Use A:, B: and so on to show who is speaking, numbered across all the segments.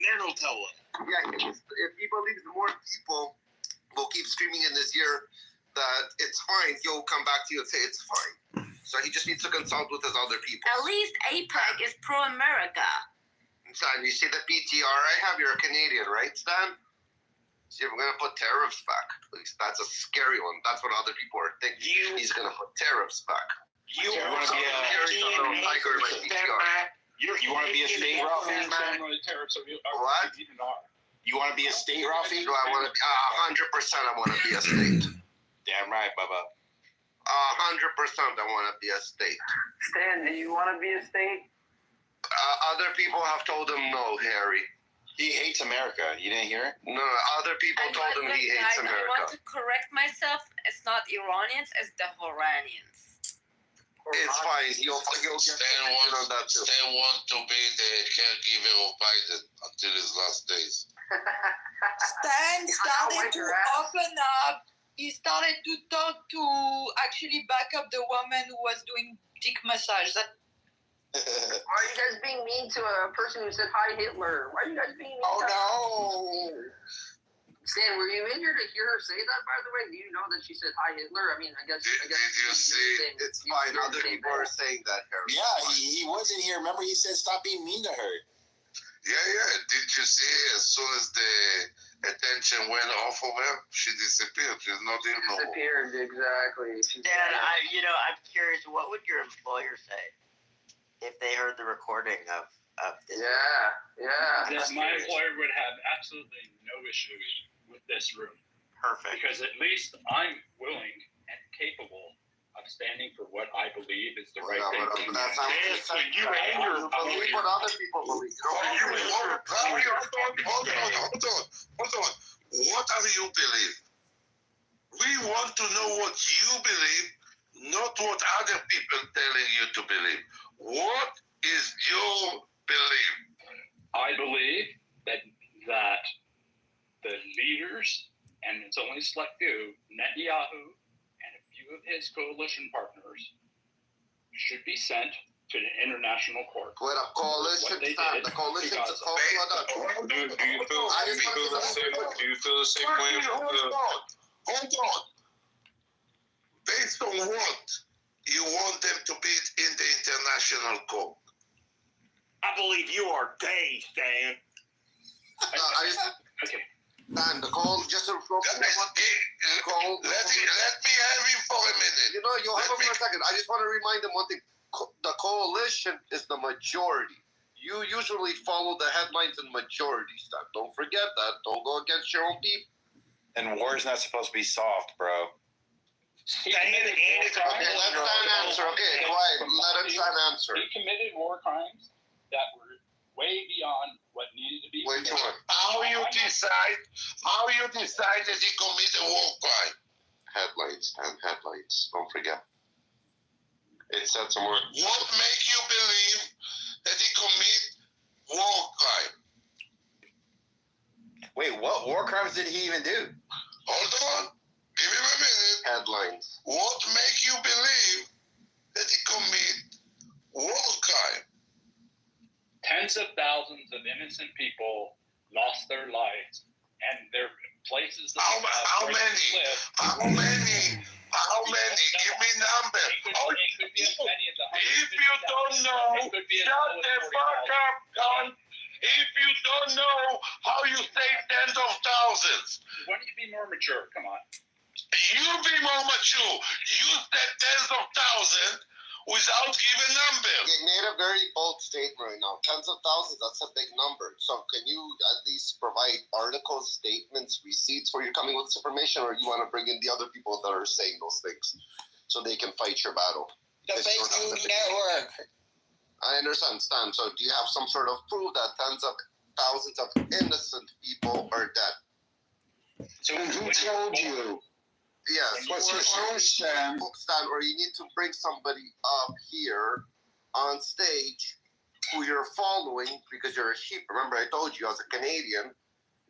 A: Nano tell him.
B: Yeah, if he believes more people will keep streaming in this year that it's fine, he'll come back to you and say it's fine. So he just needs to consult with his other people.
C: At least APEC is pro-America.
B: Stan, you see the PTR I have? You're a Canadian, right, Stan? See, we're going to put tariffs back. At least that's a scary one. That's what other people are thinking. He's going to put tariffs back.
A: You want to be a state, Ralphie?
B: What?
A: You want to be a state, Ralphie?
B: Do I want to? 100% I want to be a state.
A: Damn right, Bubba.
B: 100% I want to be a state.
D: Stan, do you want to be a state?
B: Other people have told him no, Harry.
A: He hates America. You didn't hear it?
B: No, other people told him he hates
C: I
B: America.
C: want to correct myself. It's not Iranians, it's the Horanians.
B: It's fine. He'll get on that too.
E: Stan wants to be the caregiver of Biden until his last days.
F: Stan started to open up. He started to talk to actually back up the woman who was doing dick massage. That.
D: Why are you guys being mean to a person who said hi Hitler? Why are you guys being mean
A: Oh,
D: to
A: no.
D: Stan, were you in here to hear her say that, by the way? Do you know that she said hi Hitler? I mean, I guess
E: Did you see?
B: It's fine. Other people are saying that, Harry.
A: Yeah, he wasn't here. Remember, he said stop being mean to her.
E: Yeah. Did you see? As soon as the attention went off of her, she disappeared. She's not here no more.
D: Disappeared, exactly.
G: Dan, I'm curious. What would your employer say if they heard the recording of this?
D: Yeah.
H: My employer would have absolutely no issue with this room.
G: Perfect.
H: Because at least I'm willing and capable of standing for what I believe is the right thing to do.
B: That's not what you and your believe what other people believe.
E: Hold on. What do you believe? We want to know what you believe, not what other people telling you to believe. What is your belief?
H: I believe that the leaders, and it's only select few, Netanyahu and a few of his coalition partners, should be sent to the international court.
B: With a coalition, the coalition to call for
E: Do you feel the same way? Hold on. Based on what you want them to be in the international court?
A: I believe you are gay, Stan.
H: Okay.
B: And the call, just to
E: Let me have him for a minute.
B: You know, you'll have him for a second. I just want to remind them one thing. The coalition is the majority. You usually follow the headlines and majority stuff. Don't forget that. Don't go against your own people.
A: And war's not supposed to be soft, bro.
B: Okay, let Stan answer. Okay, quiet. Let Stan answer.
H: He committed war crimes that were way beyond what needed to be.
B: Which one?
E: How you decide that he committed a war crime?
B: Headlights, Stan. Headlights. Don't forget. It said somewhere.
E: What makes you believe that he committed war crime?
A: Wait, what war crimes did he even do?
E: Hold on. Give him a minute.
B: Headlines.
E: What makes you believe that he committed war crime?
H: Tens of thousands of innocent people lost their lives, and their places.
E: How many? Give me number. If you don't know, shut the fuck up, cunt. If you don't know how you save tens of thousands.
H: Why don't you be more mature? Come on.
E: You be more mature. You said tens of thousands without giving numbers.
B: You made a very bold statement right now. Tens of thousands, that's a big number. So can you at least provide articles, statements, receipts where you're coming with this information, or you want to bring in the other people that are saying those things so they can fight your battle?
A: The fake news network.
B: I understand, Stan. So do you have some sort of proof that tens of thousands of innocent people are dead?
H: So
A: Who told you?
B: Yes.
A: What's your source, Stan?
B: Stan, or you need to bring somebody up here on stage who you're following because you're a sheep. Remember, I told you as a Canadian,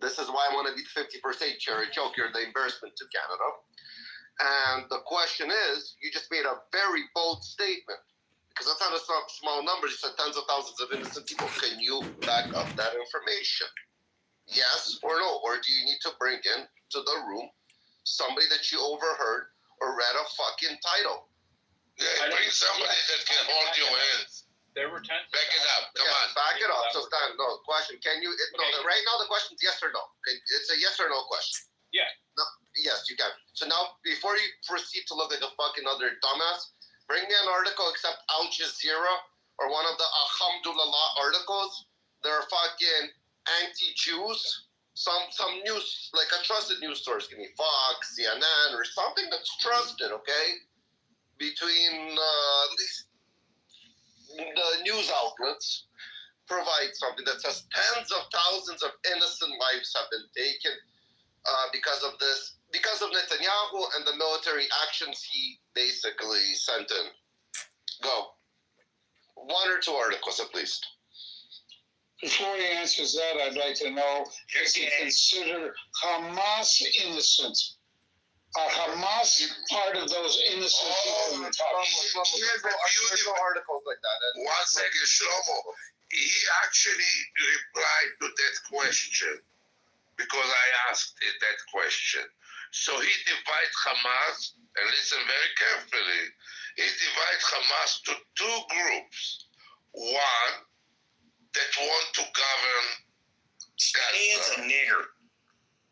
B: this is why I want to be the 50% chair. A joke, you're the embarrassment to Canada. And the question is, you just made a very bold statement. Because that's not a small number. You said tens of thousands of innocent people. Can you back up that information? Yes or no? Or do you need to bring in to the room somebody that you overheard or read a fucking title?
E: Yeah, bring somebody that can hold your hands.
H: There were 10.
E: Back it up. Come on.
B: Back it up. So, Stan, no question. Can you? Right now the question is yes or no. Okay, it's a yes or no question.
H: Yeah.
B: No, yes, you can. So now, before you proceed to look like a fucking other dumbass, bring me an article except Al Jazeera or one of the Alhamdulillah articles. They're fucking anti-Jews. Some news, like a trusted news source. Give me Fox, CNN, or something that's trusted. Okay, between at least the news outlets provide something that says tens of thousands of innocent lives have been taken because of this, because of Netanyahu and the military actions he basically sent in. Go. One or two articles at least.
I: Before he answers that, I'd like to know, does he consider Hamas innocent? Are Hamas part of those innocent people in the top?
B: There's no articles like that. And
E: 1 second, Shlomo. He actually replied to that question because I asked it that question. So he divides Hamas, and listen very carefully, he divides Hamas to two groups. One that want to govern Gaza.
A: a nigger.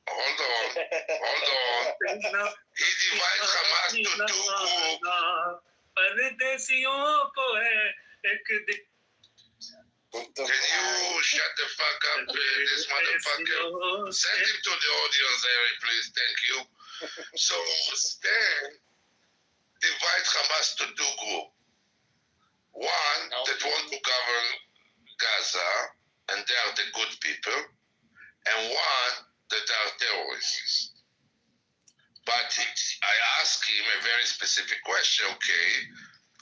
E: Hold on. He divides Hamas to two groups. Can you shut the fuck up, this motherfucker? Send him to the audience area, please. Thank you. So Stan divides Hamas to two groups. One that want to govern Gaza, and they are the good people, and one that are terrorists. But I asked him a very specific question, okay,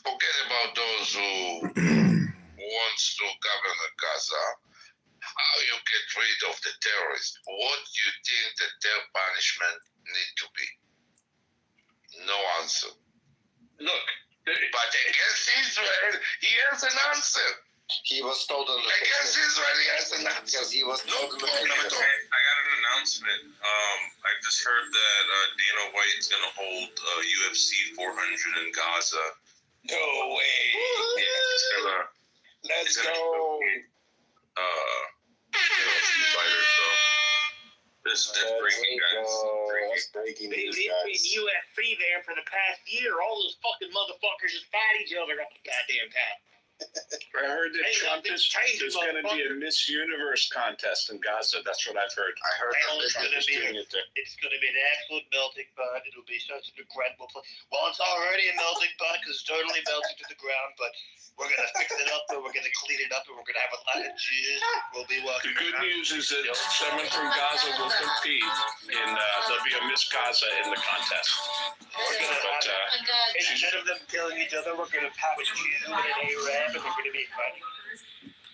E: forget about those who wants to govern Gaza, how you get rid of the terrorists? What do you think that their punishment need to be? No answer.
H: Look,
E: But against Israel, he has an answer.
B: he was told in the
E: Against
B: picture.
E: Israel, he has an answer.
B: Because he was
E: No
B: told in the
E: problem at
B: picture.
E: all.
J: I got an announcement. I just heard that Dana White's gonna hold UFC 400 in Gaza.
A: No way.
J: Yeah, it's gonna.
A: Let's
J: it's gonna
A: go.
J: UFC fighter. So that's breaking, guys. Breaking.
A: That's breaking
K: Dude,
A: news,
K: it's been
A: guys.
K: UFC there for the past year. All those fucking motherfuckers just fight each other all the goddamn time.
L: I heard that
K: Hey,
L: Trump
K: nothing's
L: is
K: changed,
L: there's going to be a
K: motherfucker.
L: Miss Universe contest in Gaza. That's what I've heard.
B: I heard
K: Well,
B: that
K: it's
B: Trump
K: gonna
B: was
K: be
B: doing it there.
K: It's going to be an absolute melting pot. It'll be such an incredible place. Well, it's already a melting pot because it's totally melting to the ground. But we're going to fix it up, and we're going to clean it up, and we're going to have a lot of jizz. We'll be
L: The
K: walking
L: good
K: around.
L: news is that someone from Gaza will compete in. There'll be a Miss Gaza in the contest.
K: We're going to
L: But
K: have, instead of them killing each other, we're going to have a Jew and an Arab, and we're going to be fighting.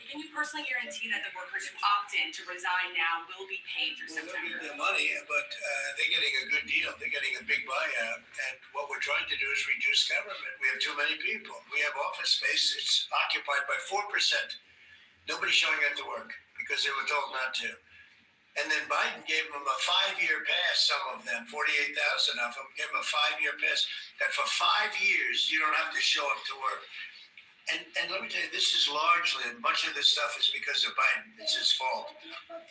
M: Can you personally guarantee that the workers who opt in to resign now will be paid through
I: They'll
M: September?
I: get their money, but they're getting a good deal. They're getting a big buyout. And what we're trying to do is reduce government. We have too many people. We have office space. It's occupied by 4%. Nobody's showing up to work because they were told not to. And then Biden gave them a 5-year pass, some of them, 48,000 of them, gave them a 5-year pass that for 5 years you don't have to show up to work. And let me tell you, this is largely, much of this stuff is because of Biden. It's his fault.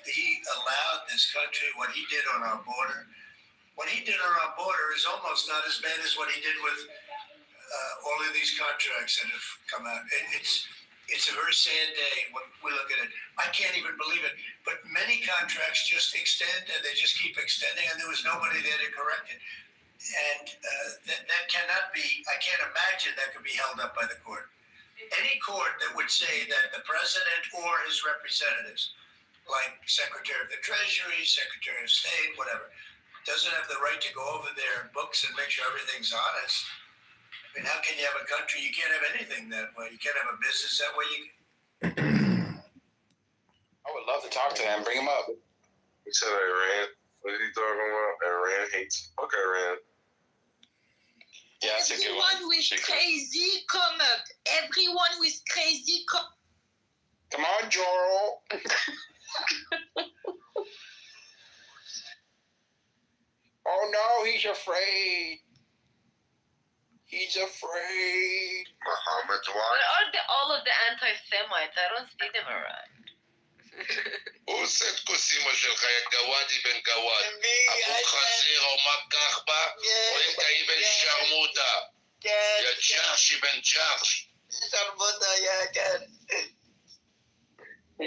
I: He allowed this country, what he did on our border. What he did on our border is almost not as bad as what he did with all of these contracts that have come out. It's a very sad day when we look at it. I can't even believe it. But many contracts just extend and they just keep extending, and there was nobody there to correct it. And that cannot be, I can't imagine that could be held up by the court. Any court that would say that the president or his representatives, like Secretary of the Treasury, Secretary of State, whatever, doesn't have the right to go over their books and make sure everything's honest. I mean, how can you have a country? You can't have anything that way. You can't have a business that way.
A: I would love to talk to him. Bring him up.
J: He said Iran. What are you talking about? Iran hates. Fuck Iran.
L: Yeah, that's a good one.
F: Everyone with
L: Shake it.
F: crazy come up. Everyone with crazy come.
L: Come on, Joel. Oh no, he's afraid. He's afraid.
B: Muhammad
C: Where are all of the anti-Semites? I don't see them around.
E: הוא עושה את כוסימו שלך, יא גוואדי בן גוואד. אבו חזיר או מקח בה, או אינטאי בן שרמוטה. יא ג'רשי בן ג'רש.
G: שרמוטה, יא כן.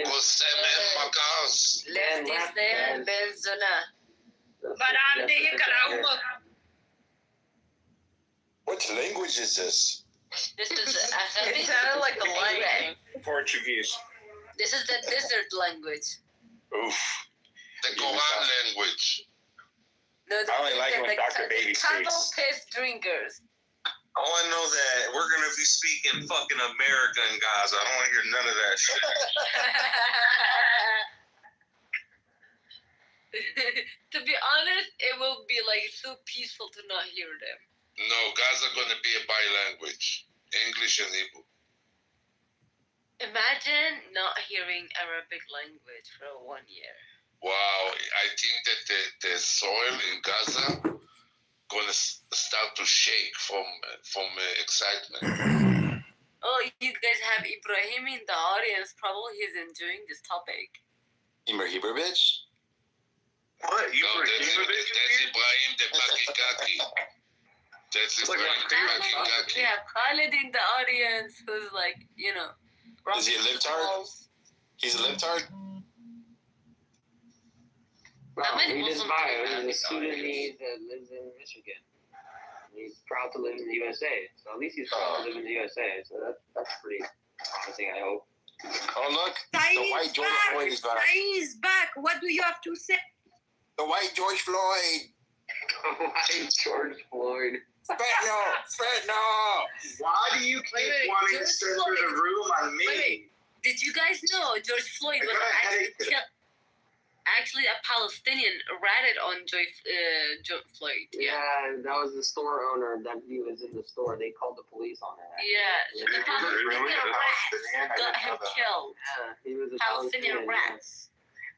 E: קוסם אין מקרס.
C: Leftistan בן זונה.
F: ברעם די קראומה.
L: What language is this?
C: This is Arabic.
F: It sounded like a lion.
L: Portuguese.
C: This is the desert language.
L: Oof.
E: The Quran language.
C: No,
L: I only like when Dr. Baby
C: camel
L: speaks.
C: piss drinkers.
J: All I know that we're gonna be speaking fucking America in Gaza. I don't want to hear none of that shit.
C: To be honest, it will be like so peaceful to not hear them.
E: No, Gaza gonna be a bi-language. English and Hebrew.
C: Imagine not hearing Arabic language for 1 year.
E: Wow, I think that the soil in Gaza gonna start to shake from excitement.
C: Oh, you guys have Ibrahim in the audience. Probably he's enjoying this topic.
L: Ibrahimovic?
J: What?
E: No, that's Ibrahim the Bakikaki. That's Ibrahim the Bakikaki.
C: We have Khalid in the audience who's like, you know.
L: Is he a libtard? He's a libtard?
D: Well,
C: many
D: he just
C: Muslims
D: by
C: do
D: it. He's a
C: have it
D: Sudanese that lives in Michigan. He's proud to live in the USA. So at least he's proud to live in the USA. So that's pretty promising, I hope.
L: Oh, look.
F: Saeed
L: The white George
F: back.
L: Floyd is back.
F: Saeed is back. What do you have to say?
L: The white George Floyd.
D: Why George Floyd?
L: Fentanyl.
A: Why do you keep wanting to censor the room on me?
C: Wait. Did you guys know George Floyd was actually killed? Actually, a Palestinian ratted on George Floyd.
D: Yeah, that was the store owner that he was in the store. They called the police on that.
C: Yeah, the Palestinian rats got him killed.
D: Yeah, he was a
C: Palestinian rats.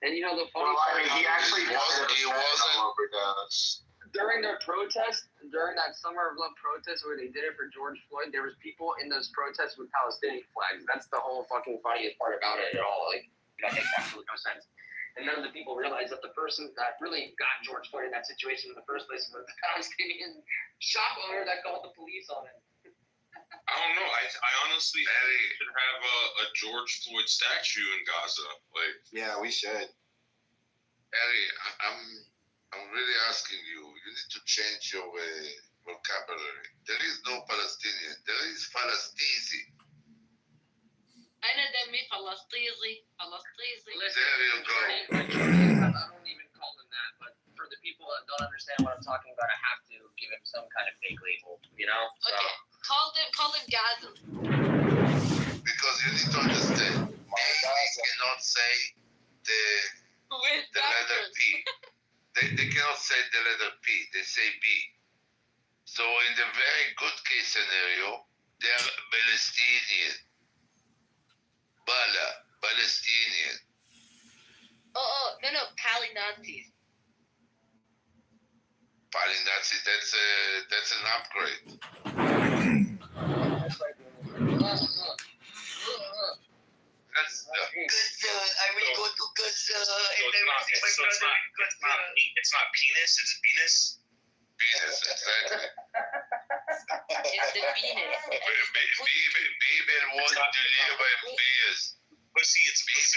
D: And you know the funny
A: Well, I
D: part
A: mean, he
D: about
A: actually
D: it,
E: wasn't.
D: during their protest, during that Summer of Love protest where they did it for George Floyd, there was people in those protests with Palestinian flags. That's the whole fucking funniest part about it at all. Like, that makes absolutely no sense. And none of the people realized that the person that really got George Floyd in that situation in the first place was the Palestinian shop owner that called the police on him.
J: I don't know. I honestly think we should have a George Floyd statue in Gaza. Like,
L: Yeah, we should.
E: Harry, I'm really asking you. You need to change your vocabulary. There is no Palestinian. There is Palestinian.
C: أنا دمي فلسطيني فلسطيني.
E: There you go.
D: I don't even call him that, but for the people that don't understand what I'm talking about, I have to give him some kind of fake label, you know? So,
C: Okay, call them Gaza.
E: Because you need to understand. They cannot say the letter P. They cannot say the letter P. They say B. So in the very good case scenario, they are Palestinian. Palestinian.
C: Oh, no, Pali Nazis.
E: Palinazi, that's an upgrade. That's
G: I will go to Gaza and
J: it's not penis, it's Venus.
E: Venus, exactly.
C: It's the Venus.
E: People want to live in Venus.
J: Pussy, it's Venus.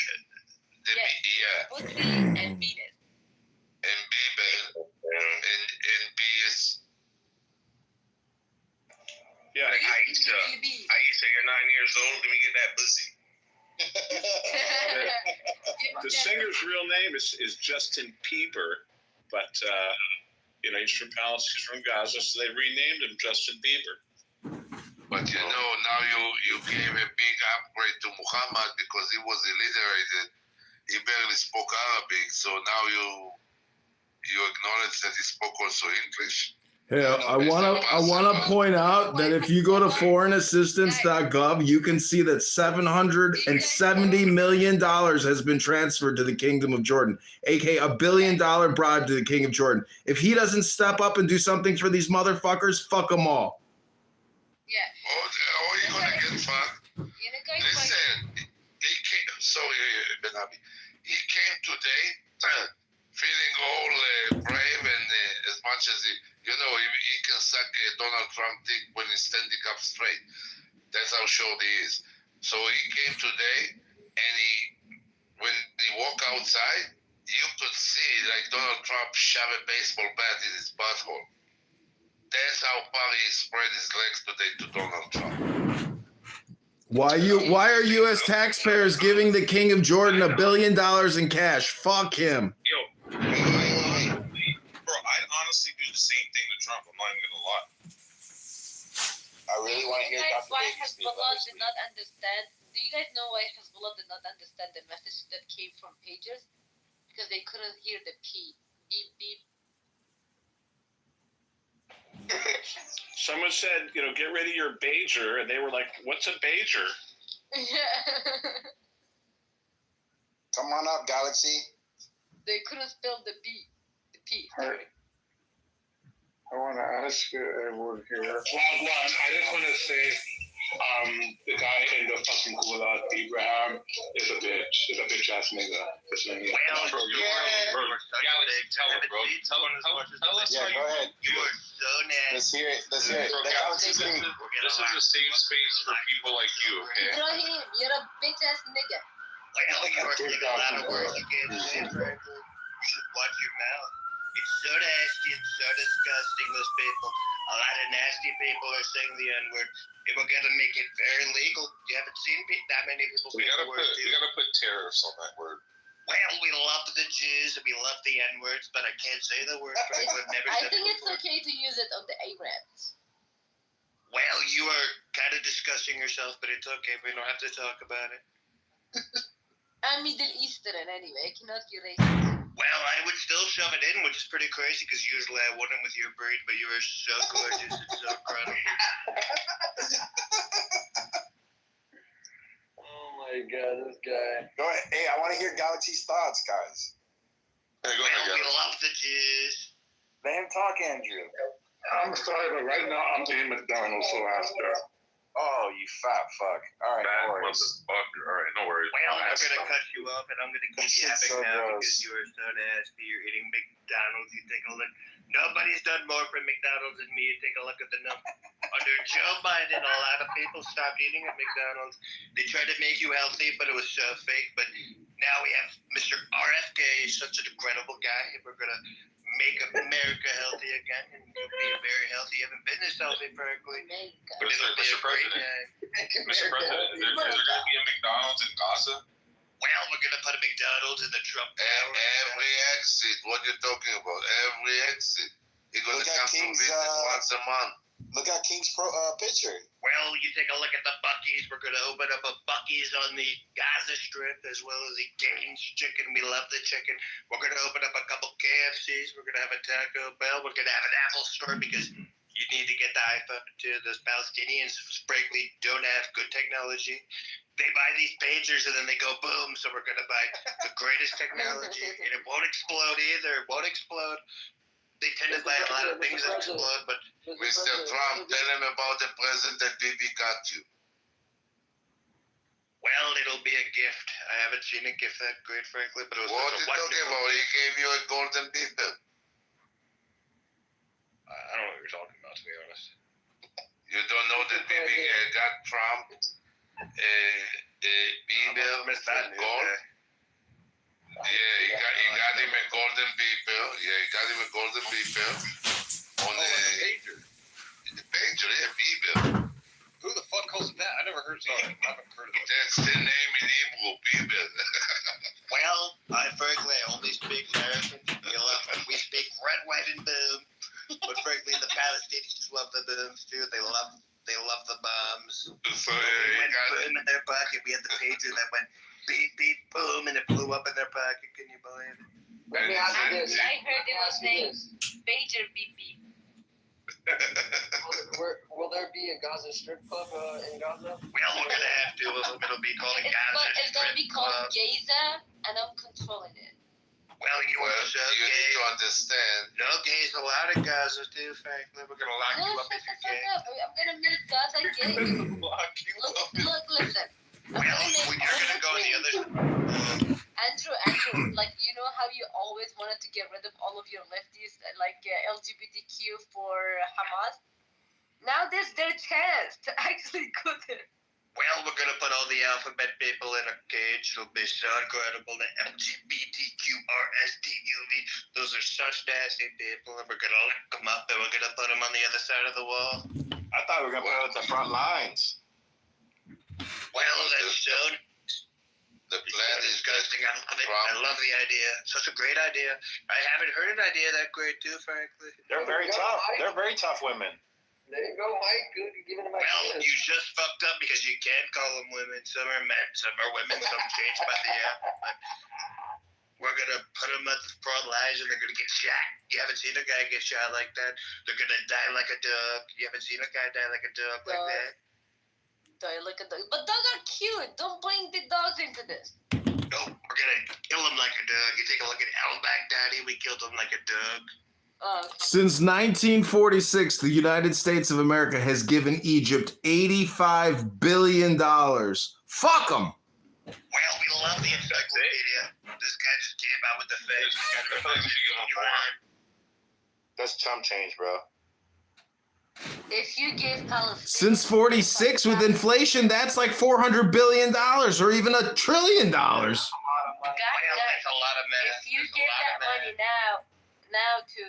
E: Yeah.
C: Pussy and Venus.
E: And people and bees.
J: Yeah, like Aisha, you're 9 years old. Let me get that pussy.
L: The singer's real name is Justin Bieber, but he's from Palestine, he's from Gaza, so they renamed him Justin Bieber.
E: But now you gave a big upgrade to Muhammad because he was illiterated. He barely spoke Arabic, so now you acknowledge that he spoke also English.
N: Hey, I wanna point out that if you go to foreignassistance.gov, you can see that $770 million has been transferred to the Kingdom of Jordan, aka $1 billion bribe to the King of Jordan. If he doesn't step up and do something for these motherfuckers, fuck them all.
C: Yeah.
E: Oh, you're gonna get fucked. Listen, he came. Sorry, Ben Abi. He came today, feeling all brave and as much as he can suck Donald Trump dick when he's standing up straight. That's how short he is. So he came today, and when he walked outside, you could see like Donald Trump shove a baseball bat in his butthole. That's how far he spread his legs today to Donald Trump.
N: Why are U.S. taxpayers giving the King of Jordan $1 billion in cash? Fuck him.
J: Yo, bro, I'd honestly do the same thing to Trump. I'm not even gonna lie.
K: I really want to hear
C: Guys,
K: Dr.
C: why
K: Davis speak.
C: Hezbollah did not understand? Do you guys know why Hezbollah did not understand the message that came from pagers? Because they couldn't hear the P. Beep beep.
L: Someone said, get rid of your pager, and they were like, "What's a pager?"
K: Come on up, Galaxy.
C: They couldn't spell the B. The P.
O: Sorry. I want to ask everyone here.
H: Well, I just want to say, the guy in the fucking gulag, Abraham, is a bitch ass nigga.
K: Well,
J: Bro, Galaxy, tell him, bro. Tell us
K: Yeah, go ahead.
G: You are so nasty.
K: Let's hear it. Let's hear it.
J: Bro,
K: Let Galaxy
J: Galaxy,
K: speak.
J: this is a safe space for people like you, okay?
C: Ibrahim, you're a bitch ass nigga.
G: Well, you are saying a lot of words you can't say, frankly. You should watch your mouth. It's so nasty and so disgusting, those people. A lot of nasty people are saying the N-word. And we're going to make it very legal. You haven't seen that many people
J: We
G: say the word.
J: gotta put tariffs on that word.
G: Well, we love the Jews and we love the N-words, but I can't say the word. I've never
C: I
G: said
C: think
G: it
C: it's
G: before.
C: okay to use it on the Arabs.
G: Well, you are kind of discussing yourself, but it's okay. We don't have to talk about it.
C: I'm Middle Eastern anyway. I cannot be racist.
G: Well, I would still shove it in, which is pretty crazy because usually I wouldn't with your breed, but you are so gorgeous and so incredible.
O: Oh my god, this guy.
K: Go ahead. Hey, I want to hear Galaxy's thoughts, guys.
J: Hey, go
G: Well,
J: ahead,
G: we
J: Galaxy.
G: love the Jews.
K: Let him talk, Andrew.
O: I'm sorry, but right now I'm eating McDonald's, so after.
K: Oh, you fat fuck. All right,
J: Bad
K: no worries.
J: motherfucker. All right, no worries.
G: Well, I'm
J: That's
G: going to
J: fine.
G: cut you off and I'm going to keep you
K: That's
G: epic
K: so
G: now
K: gross.
G: because you are so nasty. You're eating McDonald's. You take a look. Nobody's done more for McDonald's than me. You take a look at the number. Under Joe Biden, a lot of people stopped eating at McDonald's. They tried to make you healthy, but it was so fake. But now we have Mr. RFK, such an incredible guy. We're going to make America healthy again and you'll be very healthy. You haven't been this healthy, frankly. But it'll be a great time.
J: Mr. President, is there going to be a McDonald's in Gaza?
G: Well, we're going to put a McDonald's in the Trump Tower.
E: Every exit. What you talking about? Every exit. You're gonna
K: Look at
E: come to
K: King's,
E: visit once a month.
K: Look at King's picture.
G: Well, you take a look at the Buc-ee's. We're going to open up a Buc-ee's on the Gaza Strip as well as the Gaines Chicken. We love the chicken. We're going to open up a couple KFCs. We're going to have a Taco Bell. We're going to have an Apple Store because you need to get the iPhone to those Palestinians, frankly, don't have good technology. They buy these pagers and then they go boom. So we're going to buy the greatest technology and it won't explode either. It won't explode. They tend to buy a lot of things that explode, but
E: Mr. Trump, tell him about the present that Bibi got you.
G: well, it'll be a gift. I haven't seen a gift that great, frankly, but it was
E: What
G: such
E: are you
G: a
E: talking
G: wonderful
E: about? He gave you a golden beeper.
G: I don't know what you're talking about, to be honest.
E: You don't know that Bibi got Trump a beeper from gold? Yeah, he got him a golden beeper. Yeah, he got him a golden beeper on the pager. The pager, yeah, beeper.
J: Who the fuck calls it that? I never heard of it. I haven't heard of it.
E: That's the name in Hebrew, beeper.
G: Well, frankly, I only speak American. We speak red, white, and boom. But frankly, the Palestinians love the booms too. They love the bombs.
E: So
G: They went boom in their pocket. We had the pager that went beep, beep, boom, and it blew up in their pocket. Can you believe it?
C: I heard it was named Pager beep beep.
D: Will there be a Gaza strip club in Gaza?
K: Well, we're gonna have to. It'll be called a Gaza
C: It's gonna
K: Strip
C: be called
K: Club.
C: Gaza, and I'm controlling it.
K: Well, you
E: Well,
K: are so
E: you
K: gay.
E: need to understand.
K: No gays allowed in Gaza, too, frankly. We're gonna lock you
C: No,
K: up
C: shut
K: if
C: the
K: you're
C: fuck
K: gay.
C: up. I'm gonna make Gaza gay.
K: Lock you up.
C: Look, listen.
K: Well, you're gonna go on the other side.
C: Andrew, like, you know how you always wanted to get rid of all of your lefties, like LGBTQ for Hamas? Now there's their chance to actually go there.
K: Well, we're gonna put all the alphabet people in a cage. It'll be so incredible. The LGBTQRSTUV. Those are such nasty people, and we're gonna lock them up, and we're gonna put them on the other side of the wall.
L: I thought we were gonna put it at the front lines.
K: Well, that's so
E: The plan is
K: disgusting. I love it. I love the idea. Such a great idea. I haven't heard an idea that great, too, frankly.
L: They're very tough. They're very tough women.
D: There you go, Mike. Good, you're giving them
K: Well,
D: ideas.
K: you just fucked up because you can't call them women. Some are men, some are women, some change by the app. But we're gonna put them at the front lines and they're gonna get shot. You haven't seen a guy get shot like that. They're gonna die like a dog. You haven't seen a guy die like a dog like that.
C: Look at dog. But dogs are cute. Don't bring the dogs into this.
K: No, we're gonna kill him like a dog. You take a look at Al Baghdadi. We killed him like a dog.
N: Since 1946, the United States of America has given Egypt $85 billion. Fuck them.
K: Well, we love the encyclopedia. This guy just came out with the facts.
L: That's chump change, bro.
C: If you give Palestine
N: Since 46, with inflation, that's like $400 billion or even $1 trillion.
K: Well, that's a lot of math.
C: If you give that money now to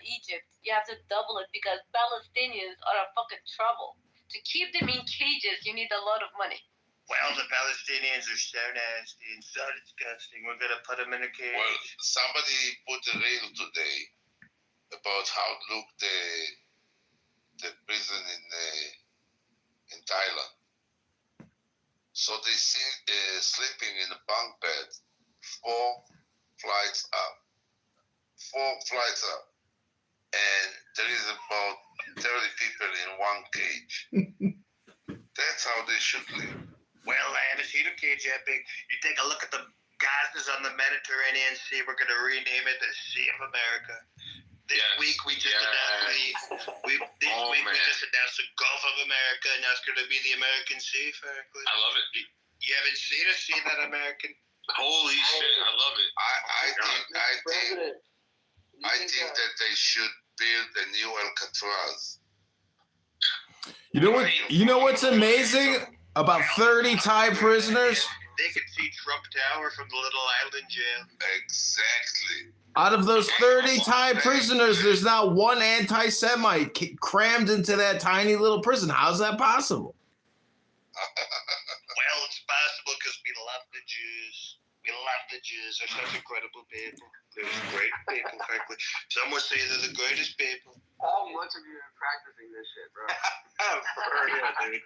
C: Egypt, you have to double it because Palestinians are a fucking trouble. To keep them in cages, you need a lot of money.
K: Well, the Palestinians are so nasty and so disgusting. We're gonna put them in a cage.
E: Well, somebody put a reel today about how look the prison in Thailand. So they see sleeping in a bunk bed, 4 flights up, and there is about 30 people in one cage. That's how they should live.
K: Well, I haven't seen a cage that big. You take a look at the Gazas on the Mediterranean Sea. We're gonna rename it the Sea of America. This week we just announced we just announced the Gulf of America, and that's gonna be the American Sea, frankly.
J: I love it.
K: You haven't seen a sea that American?
J: Holy shit, I love it.
E: I think that they should build a new Alcatraz.
N: You know what? You know what's amazing? About 30 Thai prisoners.
K: They can see Trump Tower from the little island jail.
E: Exactly.
N: Out of those 30 Thai prisoners, there's not one anti-Semite crammed into that tiny little prison. How's that possible?
K: Well, it's possible because we love the Jews. We love the Jews. They're such incredible people. They're great people, frankly. Some would say they're the greatest people.
D: How much have you been practicing this shit, bro?
K: For real, dude.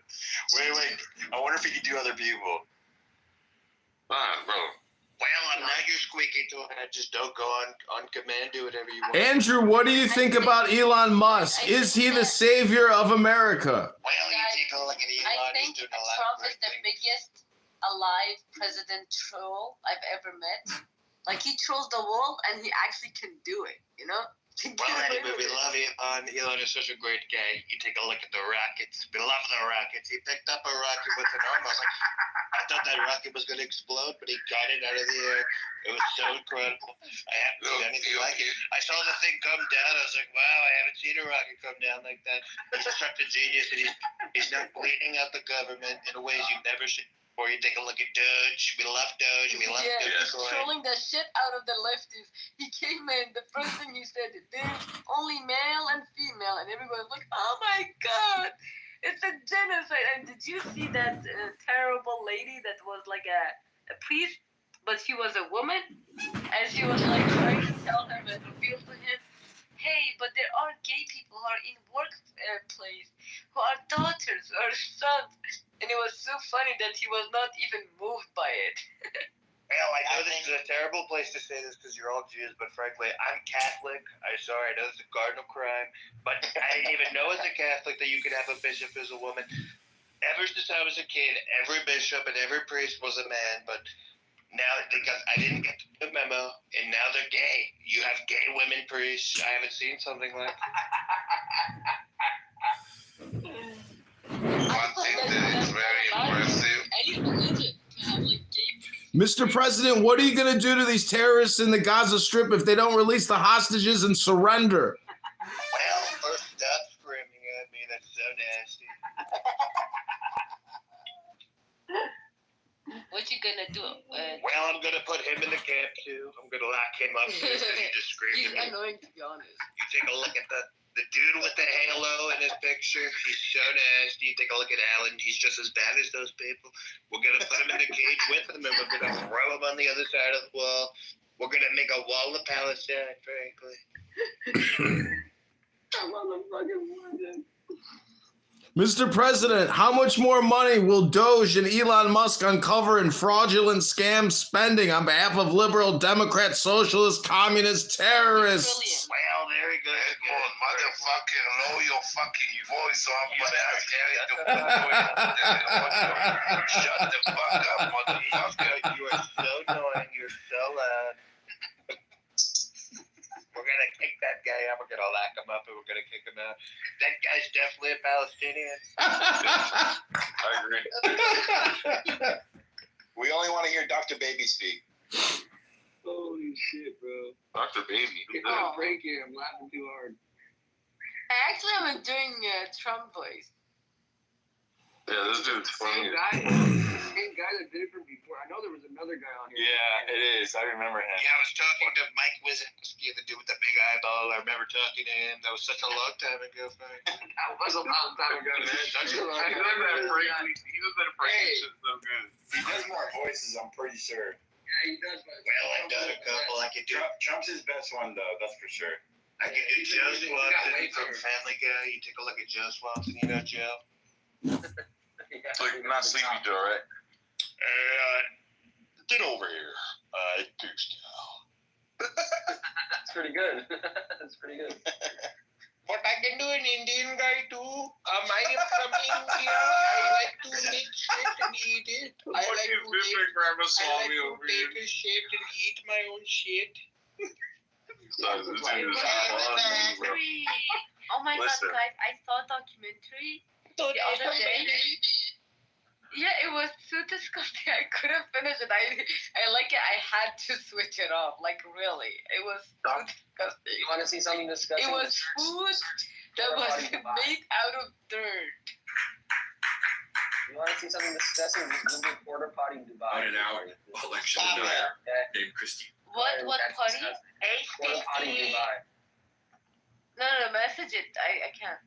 K: Wait. I wonder if he could do other people.
E: Bro.
K: Well, I'm not your squeaky toy. Just don't go on command. Do whatever you want.
N: Andrew, what do you think about Elon Musk? Is he the savior of America?
K: Well, you take a look at Elon.
C: I think Trump is the biggest alive president troll I've ever met. Like, he trolls the world and he actually can do it, you know?
K: Well, anyway, we love Elon. Elon is such a great guy. You take a look at the rockets. We love the rockets. He picked up a rocket with an arm. I thought that rocket was going to explode, but he got it out of the air. It was so incredible. I haven't seen anything like it. I saw the thing come down. I was like, wow, I haven't seen a rocket come down like that. He's such a genius, and he's now cleaning out the government in ways you've never seen. Or you take a look at Doge. We love Doge. We love
C: he's
K: Dogecoin.
C: trolling the shit out of the lefties. He came in, the first thing he said, there's only male and female. And everyone was like, oh my God, it's a genocide. And did you see that terrible lady that was like a priest, but she was a woman? And she was like trying to tell him and appeal to him, hey, but there are gay people who are in workplace, who are daughters, who are sons. And it was so funny that he was not even moved by it.
K: Well, I know this is a terrible place to say this because you're all Jews, but frankly, I'm Catholic. I'm sorry, I know it's a cardinal crime, but I didn't even know as a Catholic that you could have a bishop as a woman. Ever since I was a kid, every bishop and every priest was a man, but now because I didn't get the memo, and now they're gay. You have gay women priests. I haven't seen something like that.
E: One thing that is very impressive.
C: Any religion to have like gay priests.
N: Mr. President, what are you going to do to these terrorists in the Gaza Strip if they don't release the hostages and surrender?
K: Well, first stop screaming at me. That's so nasty.
C: What you gonna do?
K: Well, I'm gonna put him in the camp too. I'm gonna lock him up because he just screamed
C: He's
K: at me.
C: annoying, to be honest.
K: You take a look at the dude with the halo in his picture. He's so nasty. You take a look at Alan. He's just as bad as those people. We're gonna put him in a cage with them, and we're gonna throw him on the other side of the wall. We're gonna make a wall of Palestine, frankly.
D: I love the fucking one.
N: Mr. President, how much more money will Doge and Elon Musk uncover in fraudulent scam spending on behalf of liberal, Democrat, socialist, communist terrorists?
K: Well, there he goes.
E: Come on, motherfucker, lower your fucking voice off. Shut the fuck up, motherfucker.
K: You are so annoying. You're so loud. We're gonna kick that guy out. We're gonna lock him up, and we're gonna kick him out. That guy's definitely a Palestinian.
L: I agree.
P: We only want to hear Dr. Baby speak.
D: Holy shit, bro.
L: Dr. Baby.
D: I'm breaking. I'm laughing too hard.
C: Actually, I'm doing Trump voice.
L: Yeah, this dude's funny.
D: Same guy that did it from before. I know there was another guy on here.
L: Yeah, it is. I remember him.
K: Yeah, I was talking to Mike Wizzinski, the dude with the big eyeball. I remember talking to him. That was such a long time ago, Frank.
D: That was a long time ago, man.
K: Such a long
L: He
K: time
L: does that
K: ago.
L: Frankie. He does that Frankie shit so good.
P: He does more voices, I'm pretty sure.
D: Yeah, he does.
K: Well, I've done a couple. I could do.
P: Trump's his best one, though, that's for sure.
K: I could do Joe Swanson from Family Guy. You take a look at Joe Swanson. You know Joe.
L: Like, not Sleepy Joe, right?
P: Get over here. Goose
D: That's pretty good. That's pretty good.
K: But I can do an Indian guy too. I am from India. I like to make shit and eat it. I like to take a shit and eat my own shit.
C: Oh my
L: Listen.
C: god, guys, I saw a documentary the other day. Yeah, it was so disgusting. I couldn't finish it. I had to switch it off. Like, really. It was so disgusting.
D: You want to see something disgusting?
C: It was food that was made out of dirt.
D: You want to see something disgusting? Just Google porta potty Dubai.
P: On an hour. Election
D: Yeah.
P: named Christine.
C: What party?
D: Porta potty Dubai.
C: No, message it. I can't.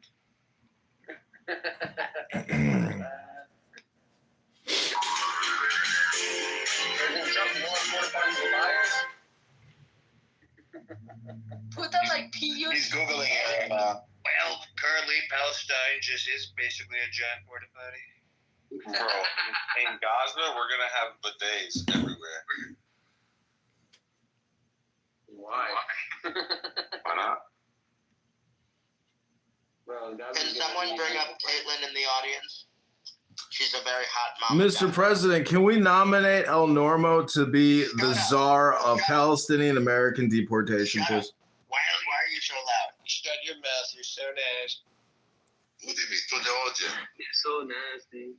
C: Put that like PU.
P: He's Googling it.
K: Well, currently Palestine just is basically a giant porta potty.
L: Bro, in Gaza, we're gonna have bidets everywhere.
D: Why?
L: Why not?
D: Bro,
G: Can someone bring up Caitlin in the audience? She's a very hot mom.
N: Mr. President, can we nominate El Normo to be the czar of Palestinian American deportation, please?
G: Why are you so loud?
K: Shut your mouth. You're so nasty.
E: What do you mean to the audience?
D: You're so nasty.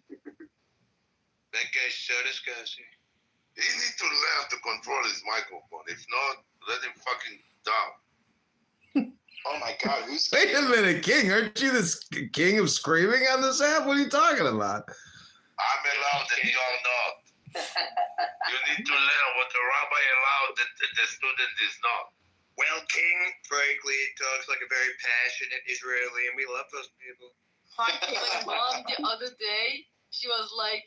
K: That guy's so disgusting.
E: He needs to learn to control his microphone. If not, let him fucking down.
P: Oh my God, who's
N: Wait a minute, King. Aren't you the king of screaming on this app? What are you talking about?
E: I'm allowed and you're not. You need to learn what the rabbi allowed that the student is not.
K: Well, King, frankly, talks like a very passionate Israeli, and we love those people.
C: My mom the other day, she was like,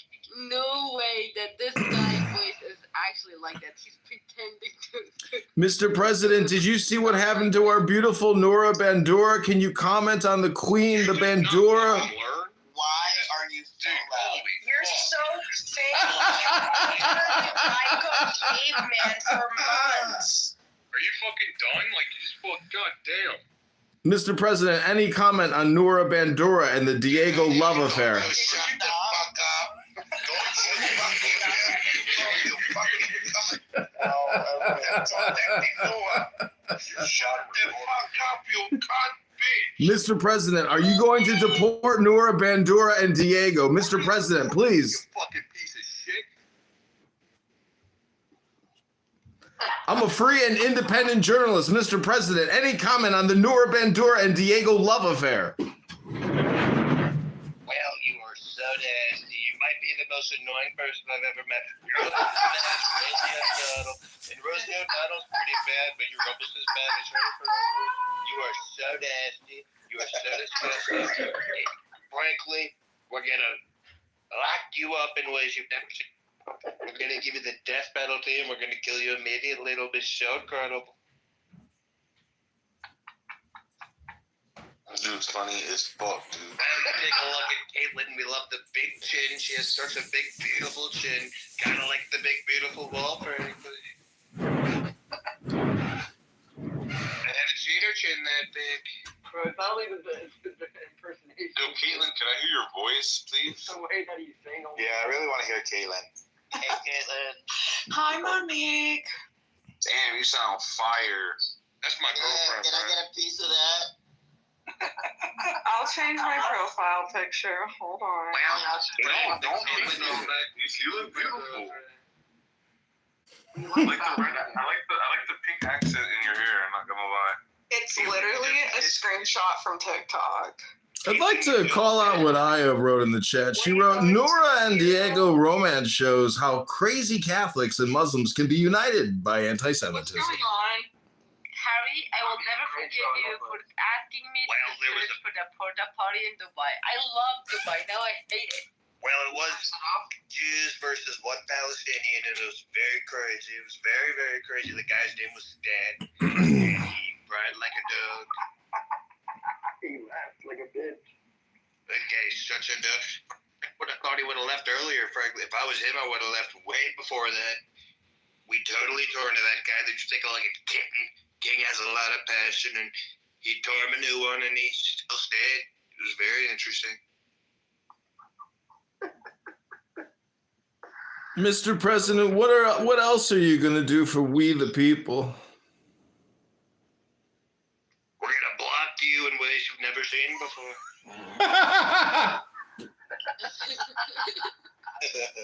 C: no way that this guy's voice is actually like that. He's pretending to.
N: Mr. President, did you see what happened to our beautiful Noura Bandura? Can you comment on the queen, the Bandura?
G: Why are you so loud?
F: You're so sick. You're like a caveman. and for moments.
H: Are you fucking done? Like, you just fuck, goddamn.
N: Mr. President, any comment on Noura Bandura and the Diego love affair?
E: Shut the fuck up. Shut the fuck up, you cunt bitch.
N: Mr. President, are you going to deport Noura Bandura and Diego? Mr. President, please.
H: Fucking piece of shit.
N: I'm a free and independent journalist. Mr. President, any comment on the Noura Bandura and Diego love affair?
K: Well, you are so nasty. You might be the most annoying person I've ever met. You're almost as bad as Rosie O'Donnell. And Rosie O'Donnell's pretty bad, but you're almost as bad as her. You are so nasty. You are so disgusting. Frankly, we're gonna lock you up in ways you've never seen. We're gonna give you the death penalty, and we're gonna kill you immediately. It'll be so incredible.
E: Dude's funny as fuck, dude.
K: And take a look at Caitlyn. We love the big chin. She has such a big, beautiful chin, kind of like the big, beautiful wall. I haven't seen her chin that big.
D: Bro, it's not even the impersonation.
J: Yo, Caitlin, can I hear your voice, please?
D: The way that he's saying all
P: Yeah, I really want to hear Kaylin.
K: Hey, Caitlyn.
F: Hi, Monique.
J: Damn, you sound fire.
K: That's my girlfriend.
P: Can I get a piece of that?
F: I'll change my profile picture. Hold on.
J: Don't make me back. You look beautiful. I like the pink accent in your hair. I'm not gonna lie.
F: It's literally a screenshot from TikTok.
N: I'd like to call out what Aya wrote in the chat. She wrote, Noura and Diego romance shows how crazy Catholics and Muslims can be united by
C: What's
N: anti-Semitism.
C: going on? Harry, I will never forgive you for asking me to put a porta potty in Dubai. I love Dubai. Now I hate it.
K: Well, it was Jews versus one Palestinian, and it was very crazy. It was very, very crazy. The guy's name was Stan. He cried like a dog.
D: He laughed like a bitch.
K: That guy's such a dog. I would have thought he would have left earlier, frankly. If I was him, I would have left way before that. We totally tore into that guy. They just take a look at Kitten. King has a lot of passion, and he tore him a new one, and he still stayed. It was very interesting.
N: Mr. President, what else are you going to do for we the people?
K: We're gonna block you in ways you've never seen before.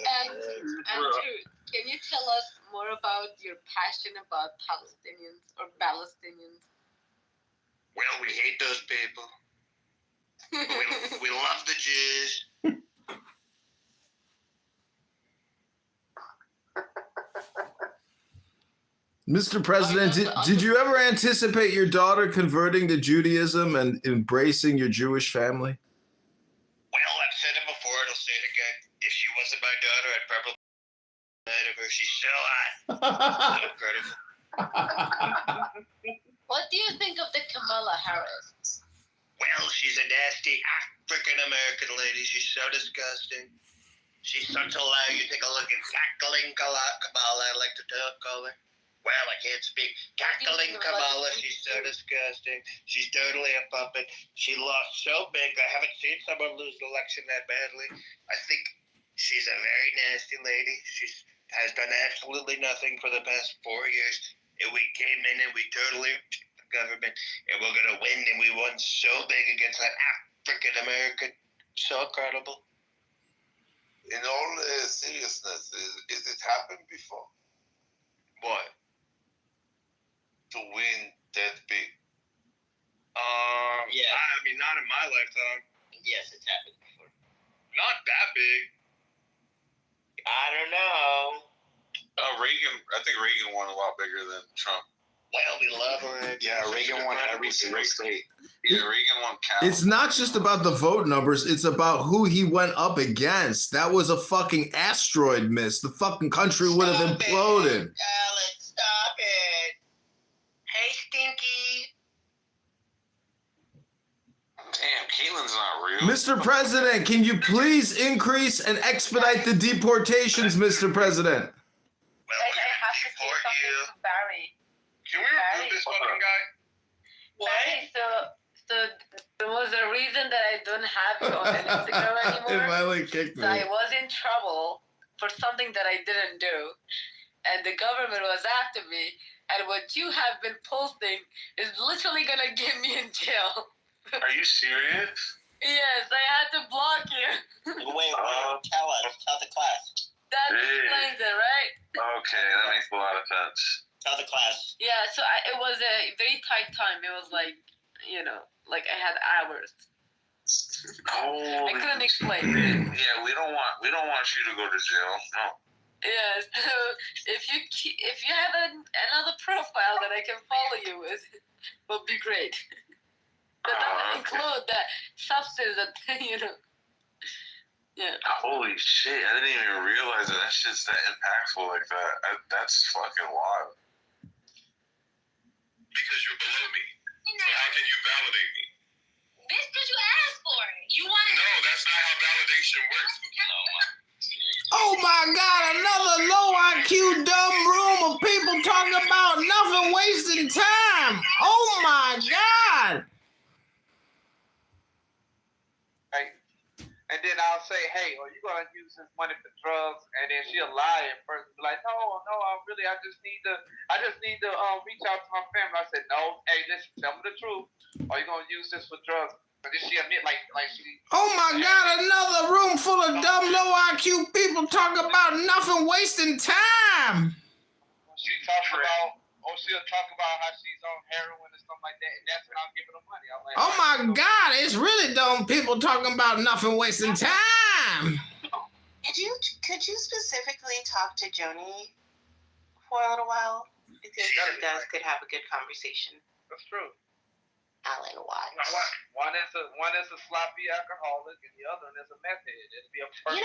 C: And Andrew, can you tell us more about your passion about Palestinians or Palestinians?
K: Well, we hate those people. We love the Jews.
N: Mr. President, did you ever anticipate your daughter converting to Judaism and embracing your Jewish family?
K: Well, I've said it before, and I'll say it again. If she wasn't my daughter, I'd probably out of her. She's so hot. So incredible.
C: What do you think of the Kamala Harris?
K: Well, she's a nasty African-American lady. She's so disgusting. She's such a liar. You take a look at cackling Kamala, I like to call her. Well, I can't speak. Cackling Kamala, she's so disgusting. She's totally a puppet. She lost so big. I haven't seen someone lose an election that badly. I think she's a very nasty lady. She has done absolutely nothing for the past 4 years. And we came in and we totally the government, and we're going to win, and we won so big against that African-American. So incredible.
E: In all seriousness, is it happened before?
K: What?
E: To win that big?
K: Yeah.
H: I mean, not in my lifetime.
K: Yes, it's happened before.
H: Not that big.
K: I don't know.
J: I think Reagan won a lot bigger than Trump.
K: Well, we love Reagan.
P: Yeah, Reagan won every single state.
J: Yeah, Reagan won count.
N: It's not just about the vote numbers, it's about who he went up against. That was a fucking asteroid miss. The fucking country would have imploded.
K: Alex, stop it. Hey, Stinky.
J: Damn, Caitlin's not real.
N: Mr. President, can you please increase and expedite the deportations, Mr. President?
K: Well, we're going to deport you
C: don't have you on Instagram
N: It
C: anymore.
N: finally kicked
C: So I
N: me.
C: was in trouble for something that I didn't do. And the government was after me. And what you have been posting is literally going to get me in jail.
E: Are you serious?
C: Yes, I had to block you.
P: Wait, tell us. Tell the class.
C: That
E: Hey.
C: explains it, right?
E: Okay, that makes a lot of sense.
P: Tell the class.
C: Yeah, so it was a very tight time. It was like, like I had hours. I couldn't explain.
E: Yeah, we don't want you to go to jail. No.
C: Yeah, so if you have another profile that I can follow you with, would be great. That doesn't include that substance that Yeah.
E: Holy shit! I didn't even realize that shit's that impactful like that. That's fucking wild.
J: Because you're below me. So how can you validate me?
M: This because you asked for it. You wanted.
J: No, that's not how validation works.
N: Oh my God, another low IQ dumb room of people talking about nothing, wasting time. Oh my God.
Q: And then I'll say, hey, are you going to use this money for drugs? And then she'll lie at first and be like, no, I just need to reach out to my family. I said, no, hey, listen, tell me the truth. Are you going to use this for drugs? And then she admit like she.
N: Oh my God, another room full of dumb low IQ people talking about nothing, wasting time.
Q: She'll talk about how she's on heroin and stuff like that, and that's when I'm giving her money. I'm like,
N: Oh my God, it's really dumb people talking about nothing, wasting time.
R: Could you specifically talk to Joni for a little while? Because you guys could have a good conversation.
Q: That's true.
R: Alan Watts.
Q: One is a sloppy alcoholic, and the other one is a meth head. It'd be a perfect.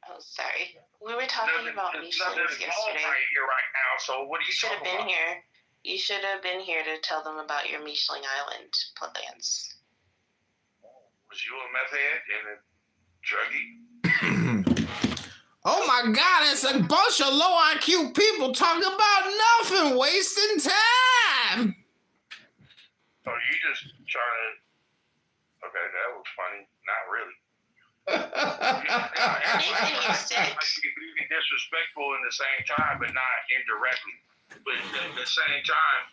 R: Oh, sorry. We were talking about Michelins yesterday.
A: Right here, right now. So what are you
R: should have
A: talking
R: been
A: about?
R: here. You should have been here to tell them about your Michelin Island plans.
A: Was you a meth head and a druggie?
N: Oh my God, it's a bunch of low IQ people talking about nothing, wasting time.
A: So you just trying to? Okay, that was funny. Not really. You be disrespectful in the same time, but not indirectly. But at the same time,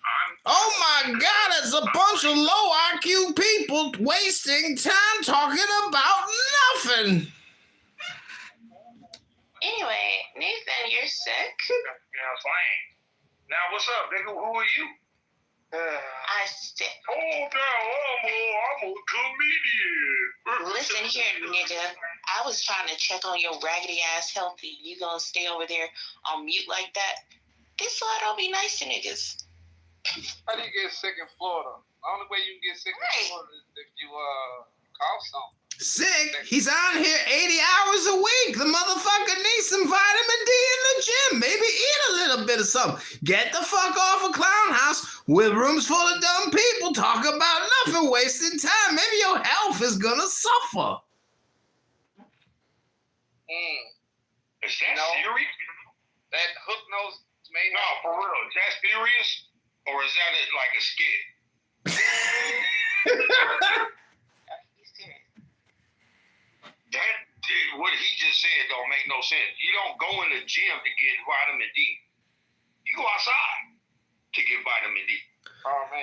N: Oh my God, it's a bunch of low IQ people wasting time talking about nothing.
R: Anyway, Nathan, you're sick?
A: Yeah, fine. Now, what's up, nigga? Who are you?
R: I'm sick.
A: Oh, no, I'm a comedian.
R: Listen here, nigga. I was trying to check on your raggedy ass healthy. You gonna stay over there on mute like that? This why I don't be nice to niggas.
Q: How do you get sick in Florida? The only way you can get sick in Florida is if you cough something.
N: Sick? He's on here 80 hours a week. The motherfucker needs some vitamin D in the gym. Maybe eat a little bit of something. Get the fuck off a clown house with rooms full of dumb people talking about nothing, wasting time. Maybe your health is gonna suffer.
A: Is that serious?
Q: That hook nose made
A: No, for real. Is that serious? Or is that like a skit? What he just said don't make no sense. You don't go in the gym to get vitamin D. You go outside to get vitamin D.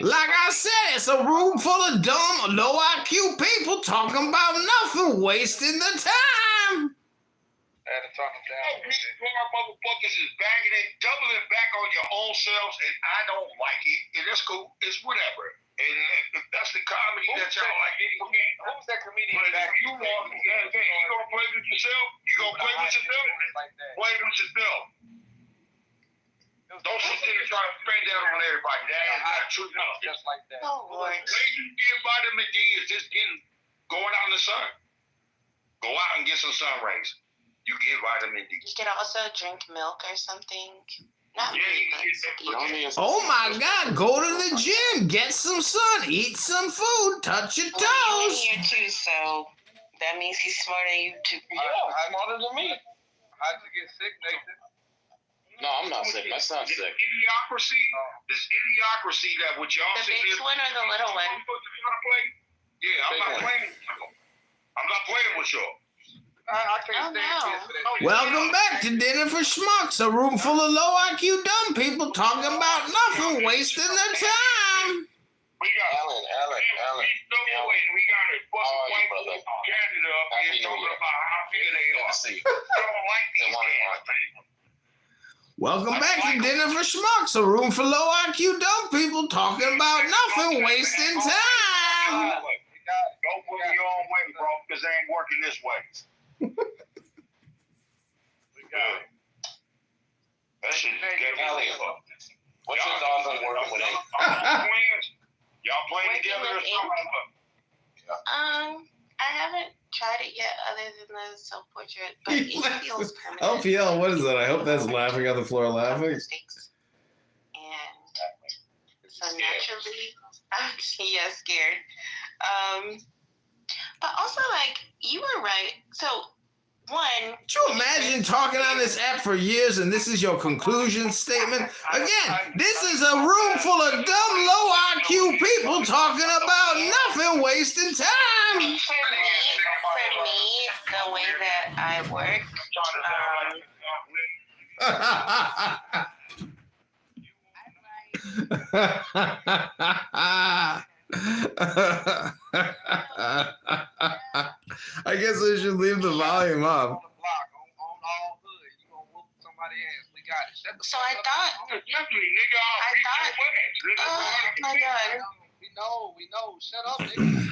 N: Like I said, it's a room full of dumb, low IQ people talking about nothing, wasting the time.
Q: I had to turn it down.
A: These smart motherfuckers is bagging it, doubling back on your own selves, and I don't like it. And that's cool. It's whatever. And that's the comedy that y'all like.
Q: Who's that comedian back?
A: You want, you gonna play with yourself? You gonna play with yourself? Play with yourself. Don't sit there and try to spin down on everybody. That is not true.
Q: Just like that.
R: Oh, Lord.
A: The way you get vitamin D is just going out in the sun. Go out and get some sun rays. You get vitamin D.
R: You could also drink milk or something. Not really, but
N: Oh my God, go to the gym, get some sun, eat some food, touch your toes.
R: He's here too, so that means he's smarter than you too.
Q: Yeah, smarter than me. How'd you get sick, Nathan?
P: No, I'm not sick. My son's sick.
A: This idiocracy that what y'all
R: The
A: see
R: big one or the little one?
A: Yeah, I'm not playing with y'all. I'm not playing with y'all.
Q: I can't stand kids for that.
N: Welcome back to Dinner for Schmucks, a room full of low IQ dumb people talking about nothing, wasting their time.
A: We got
P: Alan.
A: we got a fucking white boy from Canada up here talking about how big they are. I don't like these cats, man.
N: Welcome back to Dinner for Schmucks, a room for low IQ dumb people talking about nothing, wasting time.
A: Go put your own way, bro, because they ain't working this way. We got it. That shit is getting out of here.
P: What's your thoughts on working with eight?
A: Y'all playing together or something?
R: I haven't tried it yet other than the self-portrait, but it feels permanent.
N: LPL, what is that? I hope that's laughing on the floor laughing.
R: And so naturally, I'm scared. But also, like, you were right. So, one.
N: Could you imagine talking on this app for years and this is your conclusion statement? Again, this is a room full of dumb, low IQ people talking about nothing, wasting time.
R: For me, the way that I work,
N: I guess I should leave the volume up.
R: So I thought, oh my God.
Q: We know. Shut up, nigga.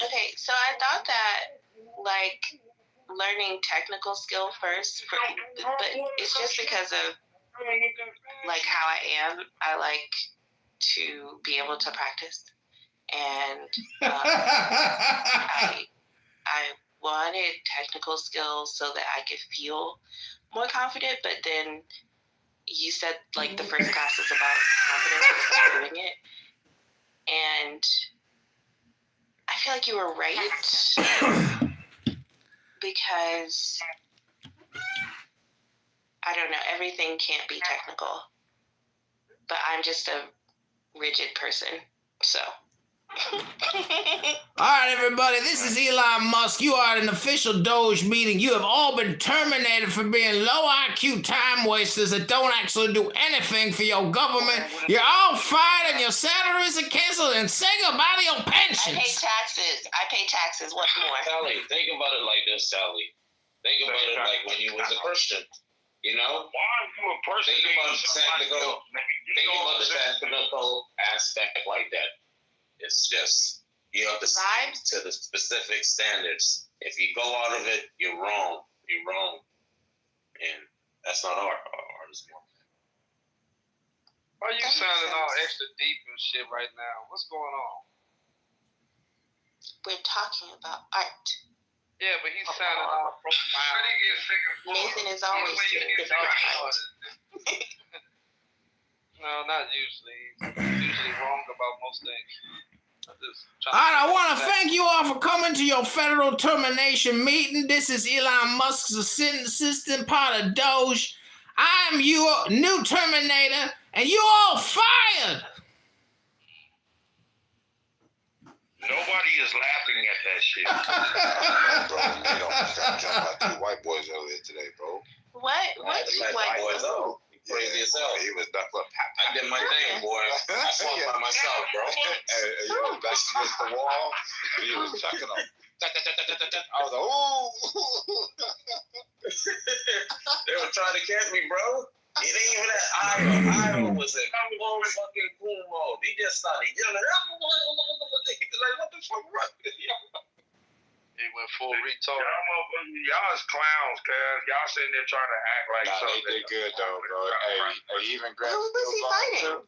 R: Okay, so I thought that, like, learning technical skill first, but it's just because of, like, how I am. I like to be able to practice. And I wanted technical skills so that I could feel more confident, but then you said, like, the first class is about confidence and doing it. And I feel like you were right because, I don't know, everything can't be technical, but I'm just a rigid person, so.
N: All right, everybody, this is Elon Musk. You are at an official Doge meeting. You have all been terminated for being low IQ time wasters that don't actually do anything for your government. You're all fired and your salaries are canceled, and say goodbye to your pensions.
R: I pay taxes. What more?
P: Sally, think about it like this, Sally. Think about it like when you was a Christian. You know?
A: Why are you a person?
P: Think about the technical aspect like that. It's just, you have to stick to the specific standards. If you go out of it, you're wrong. You're wrong. And that's not art. Art is more.
Q: Why are you sounding all extra deep and shit right now? What's going on?
R: We're talking about art.
Q: Yeah, but he's sounding all profound.
R: Nathan is always speaking about art.
Q: No, not usually. He's usually wrong about most things.
N: All right, I want to thank you all for coming to your federal termination meeting. This is Elon Musk's assistant part of Doge. I'm your new Terminator, and you all fired.
A: Nobody is laughing at that shit.
B: Bro, you made almost got jumped by 2 white boys earlier today, bro.
R: What white boys?
P: Oh, crazy as hell.
B: He was knuckle up.
P: I did my thing, boy. I fought by myself, bro.
B: Hey, you was back against the wall, and he was chucking them. I was like, ooh.
P: They were trying to catch me, bro. It ain't even that Iowa was in full fucking cool mode. He just started yelling. Like, what the fuck, bro?
Q: He went full retard.
A: Y'all is clowns, cuz. Y'all sitting there trying to act like something.
B: They did good, though, bro. Hey, he even grabbed
R: Who was he fighting?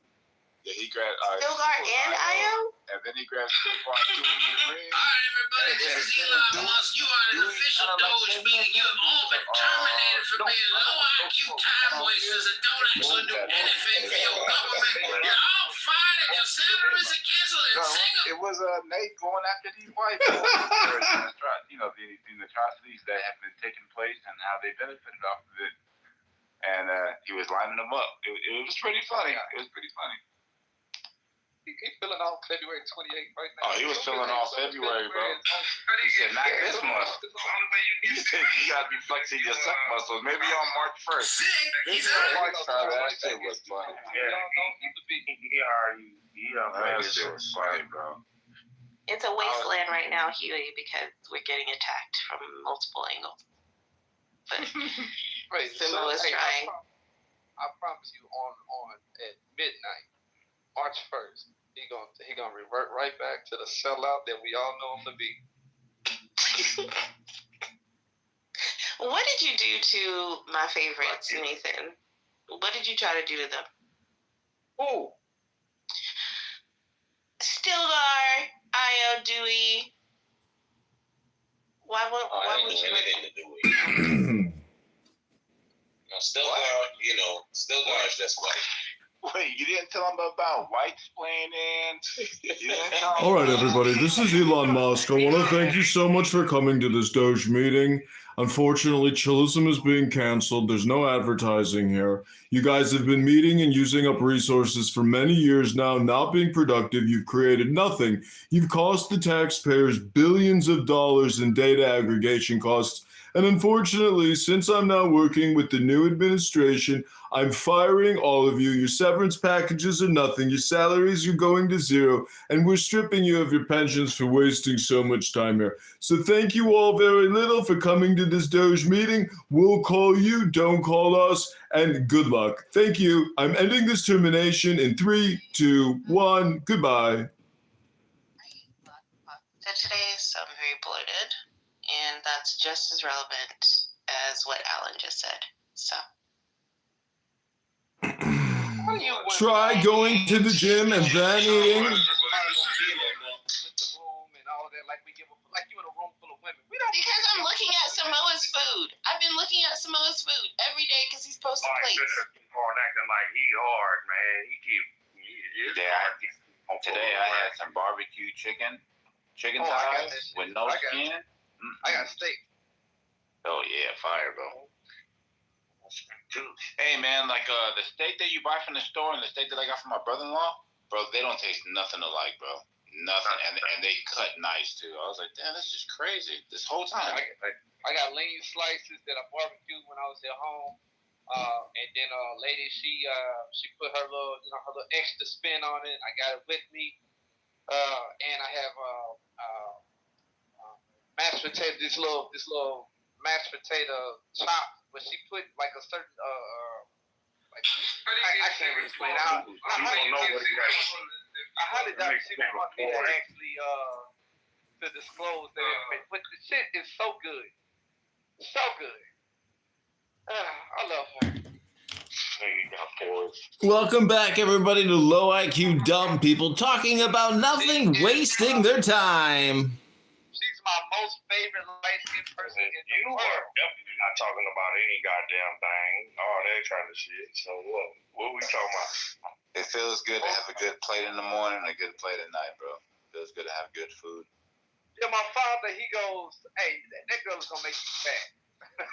B: Yeah, he grabbed
R: Stilgar and Io?
B: And then he grabbed Stilgar too in the ring.
N: All right, everybody, this is Elon Musk. You are an official Doge meeting. You have all been terminated for being low IQ time wasters that don't actually do anything for your government. You're all fired and your salaries are canceled. And
O: It was Nate going after these white boys. You know, the atrocities that have been taking place and how they benefited off of it. And he was lining them up. It was pretty funny. It was pretty funny.
Q: He filling off February 28th right now.
O: Oh, he was filling off February, bro. He said, not this month. He said, you gotta be flexing your suck muscles. Maybe on March 1st. This is March 1st. That shit was funny. That shit was funny, bro.
R: It's a wasteland right now, Huey, because we're getting attacked from multiple angles. But
Q: Right,
R: Sumo is trying.
Q: I promise you, on at midnight, March 1st, he gonna revert right back to the sellout that we all know him to be.
R: What did you do to my favorites, Nathan? What did you try to do to them?
Q: Who?
R: Stilgar, Io, Dewey. Why would you?
P: Anything to do with it. Stilgar is just like.
O: Wait, you didn't tell him about white splaining?
N: All right, everybody, this is Elon Musk. I want to thank you so much for coming to this Doge meeting. Unfortunately, Chillism is being canceled. There's no advertising here. You guys have been meeting and using up resources for many years now, not being productive. You've created nothing. You've cost the taxpayers billions of dollars in data aggregation costs. And unfortunately, since I'm now working with the new administration, I'm firing all of you. Your severance packages are nothing. Your salaries are going to zero. And we're stripping you of your pensions for wasting so much time here. So thank you all very little for coming to this Doge meeting. We'll call you, don't call us, and good luck. Thank you. I'm ending this termination in 3, 2, 1. Goodbye.
R: So today, so I'm very bloated, and that's just as relevant as what Alan just said. So.
N: Try going to the gym and then eating.
R: Because I'm looking at Samoa's food. I've been looking at Samoa's food every day because he's posting plates.
A: Acting like he hard, man.
O: Today I had some barbecue chicken thighs with no skin.
Q: I got steak.
O: Oh yeah, fire, bro. Hey man, like the steak that you buy from the store and the steak that I got from my brother-in-law, bro, they don't taste nothing alike, bro. Nothing, and they cut nice too. I was like, damn, this is crazy. This whole time.
Q: I got lean slices that I barbecued when I was at home, and then lady she put her little extra spin on it. I got it with me, and I have mashed potato. This little mashed potato chop. But she put like a certain I can't really explain it. I highly doubt she would want me to actually to disclose that. But the shit is so good, so good. I love her.
N: Welcome back, everybody, to Low IQ Dumb People talking about nothing, wasting their time.
Q: She's my most favorite light-skinned person in the world.
A: Definitely not talking about any goddamn thing. All that kind of shit. So what we talking about?
O: It feels good to have a good plate in the morning and a good plate at night, bro. It feels good to have good food.
Q: Yeah, my father, he goes, hey, that girl's gonna make you fat.
S: All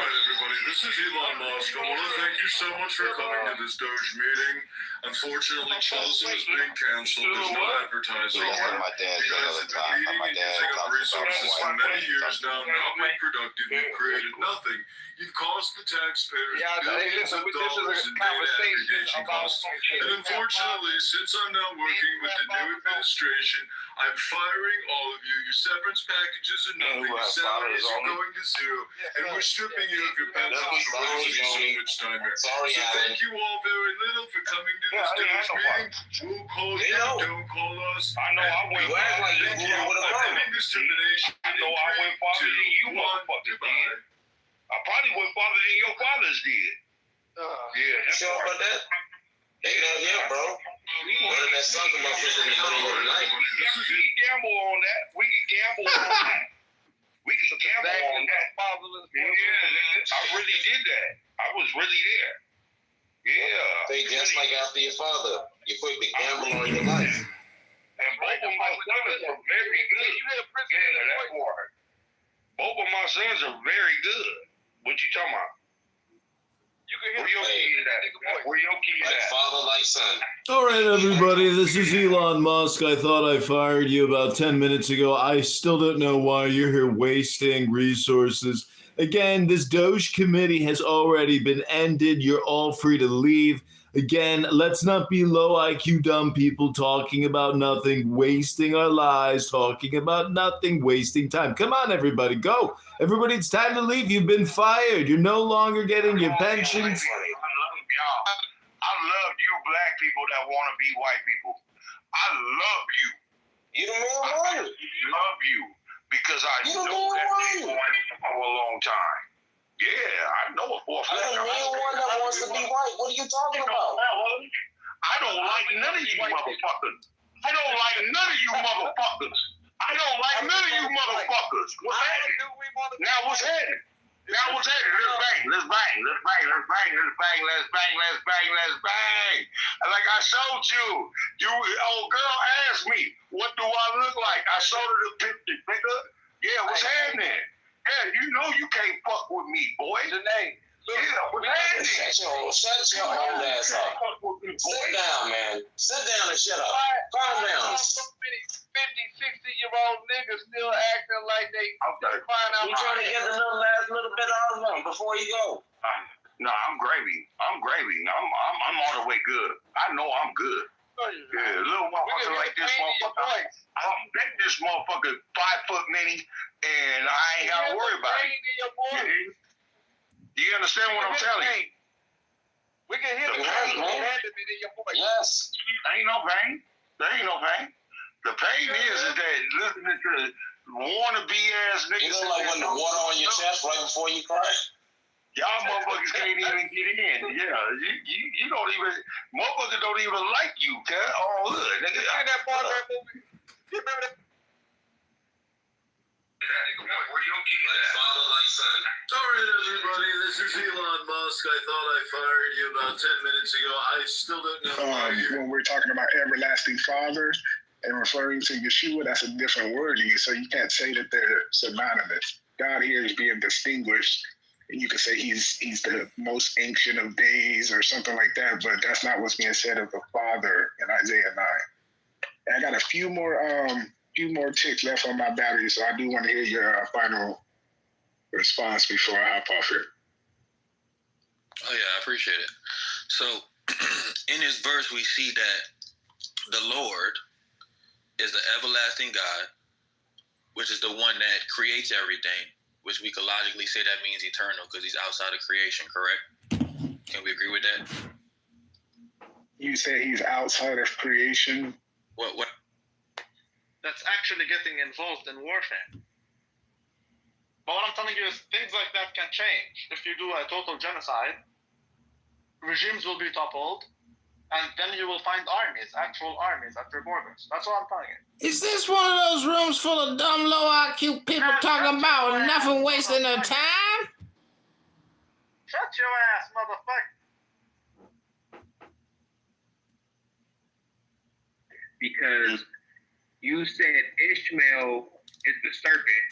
S: right, everybody, this is Elon Musk. I want to thank you so much for coming to this Doge meeting. Unfortunately, Chelsea is being canceled. There's no advertising. You guys have been meeting and using up resources for many years now, not being productive. You've created nothing. You've cost the taxpayers billions of dollars in data aggregation costs. And unfortunately, since I'm now working with the new administration, I'm firing all of you. Your severance packages are nothing. Your salaries are going to zero. And we're stripping you of your pensions for wasting so much time here. So thank you all very little for coming to this Doge meeting. We'll call you, don't call us.
A: I know I went farther than you.
S: I'm ending this termination.
A: I know I went farther than you motherfuckers did. I probably went farther than your fathers did.
P: You sure about that? They not here, bro. Running that soccer muscles in the middle of the night.
A: We can gamble on that. We can gamble on that. We can gamble on that. Yeah, I really did that. I was really there. Yeah.
P: They just like after your father. You quick to gamble on your life.
A: And both of my sons are very good. Yeah, that part. Both of my sons are very good. What you talking about?
Q: You can
A: Where your kids at? Where your kids
P: Like
A: at?
P: father, like son.
N: All right, everybody, this is Elon Musk. I thought I fired you about 10 minutes ago. I still don't know why you're here wasting resources. Again, this Doge committee has already been ended. You're all free to leave. Again, let's not be low IQ dumb people talking about nothing, wasting our lives, talking about nothing, wasting time. Come on, everybody, go. Everybody, it's time to leave. You've been fired. You're no longer getting your pensions.
A: I love y'all. I love you black people that want to be white people. I love you.
P: You the real
A: I
P: one.
A: love you because I
P: You the
A: know
P: real
A: that
P: one.
A: they wanted for a long time. Yeah, I know it for a fact.
P: You're the real one that wants to be white. What are you talking about?
A: I don't like none of you motherfuckers. I don't like none of you motherfuckers. I don't like none of you motherfuckers. What's happening? Now what's happening? Now what's happening? Let's bang. Let's bang. Let's bang. Let's bang. Let's bang. Let's bang. Let's bang. Let's bang. And like I showed you, old girl asked me, what do I look like? I showed her the picture, nigga. Yeah, what's happening? Yeah, you know you can't fuck with me, boy.
Q: Janae,
A: Yeah, what's happening?
P: Shut your old ass up. Sit down, man. Sit down and shut up. Calm down.
Q: So many 50, 60-year-old niggas still acting like they find out.
P: You trying to get the last little bit out of them before you go.
A: No, I'm gravy. I'm gravy. I'm all the way good. I know I'm good. Yeah, little motherfucker like this motherfucker. I'm bet this motherfucker 5 foot many, and I ain't gotta worry about it. You understand what I'm telling you?
Q: We can hear the pain in your voice.
P: Yes.
A: There ain't no pain. There ain't no pain. The pain is that listening to wannabe ass niggas.
P: You know, like when the water on your chest right before you cry.
A: Y'all motherfuckers can't even get in. Yeah, you don't even, motherfuckers don't even like you, cuz. Oh, look, nigga. I ain't that part of that movie. You remember that? Where your kids at?
P: Father, like son.
S: All right, everybody, this is Elon Musk. I thought I fired you about 10 minutes ago. I still don't know why you're...
T: When we're talking about everlasting father and referring to Yeshua, that's a different word. So you can't say that they're synonymous. God here is being distinguished. And you could say he's the most ancient of days or something like that, but that's not what's being said of the Father in Isaiah 9. And I got a few more ticks left on my battery, so I do want to hear your final response before I hop off here.
U: Oh yeah, I appreciate it. So in this verse, we see that the Lord is the everlasting God, which is the one that creates everything, which we could logically say that means eternal because he's outside of creation, correct? Can we agree with that?
T: You say he's outside of creation?
U: What?
V: That's actually getting involved in warfare. But what I'm telling you is things like that can change. If you do a total genocide, regimes will be toppled, and then you will find armies, actual armies at your borders. That's what I'm telling you.
W: Is this one of those rooms full of dumb, low IQ people talking about nothing wasting their time?
V: Shut your ass, motherfucker.
X: Because you said Ishmael is the serpent.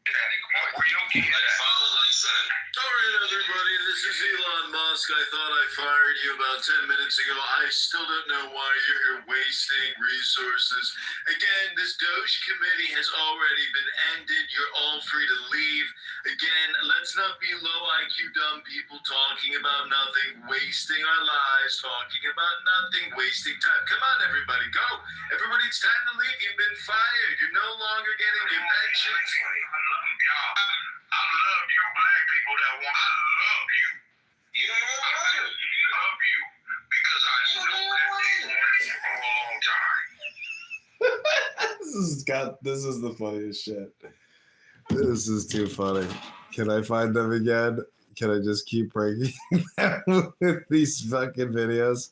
A: Where your kids at?
P: Father, like son.
S: All right, everybody, this is Elon Musk. I thought I fired you about 10 minutes ago. I still don't know why you're here wasting resources. Again, this Doge committee has already been ended. You're all free to leave. Again, let's not be low IQ dumb people talking about nothing, wasting our lives, talking about nothing, wasting time. Come on, everybody, go. Everybody, it's time to leave. You've been fired. You're no longer getting your pensions.
A: I love you black people that want, I love you.
P: You don't know
A: I love you because I know that they wanted for a long time.
N: This is the funniest shit. This is too funny. Can I find them again? Can I just keep breaking them with these fucking videos?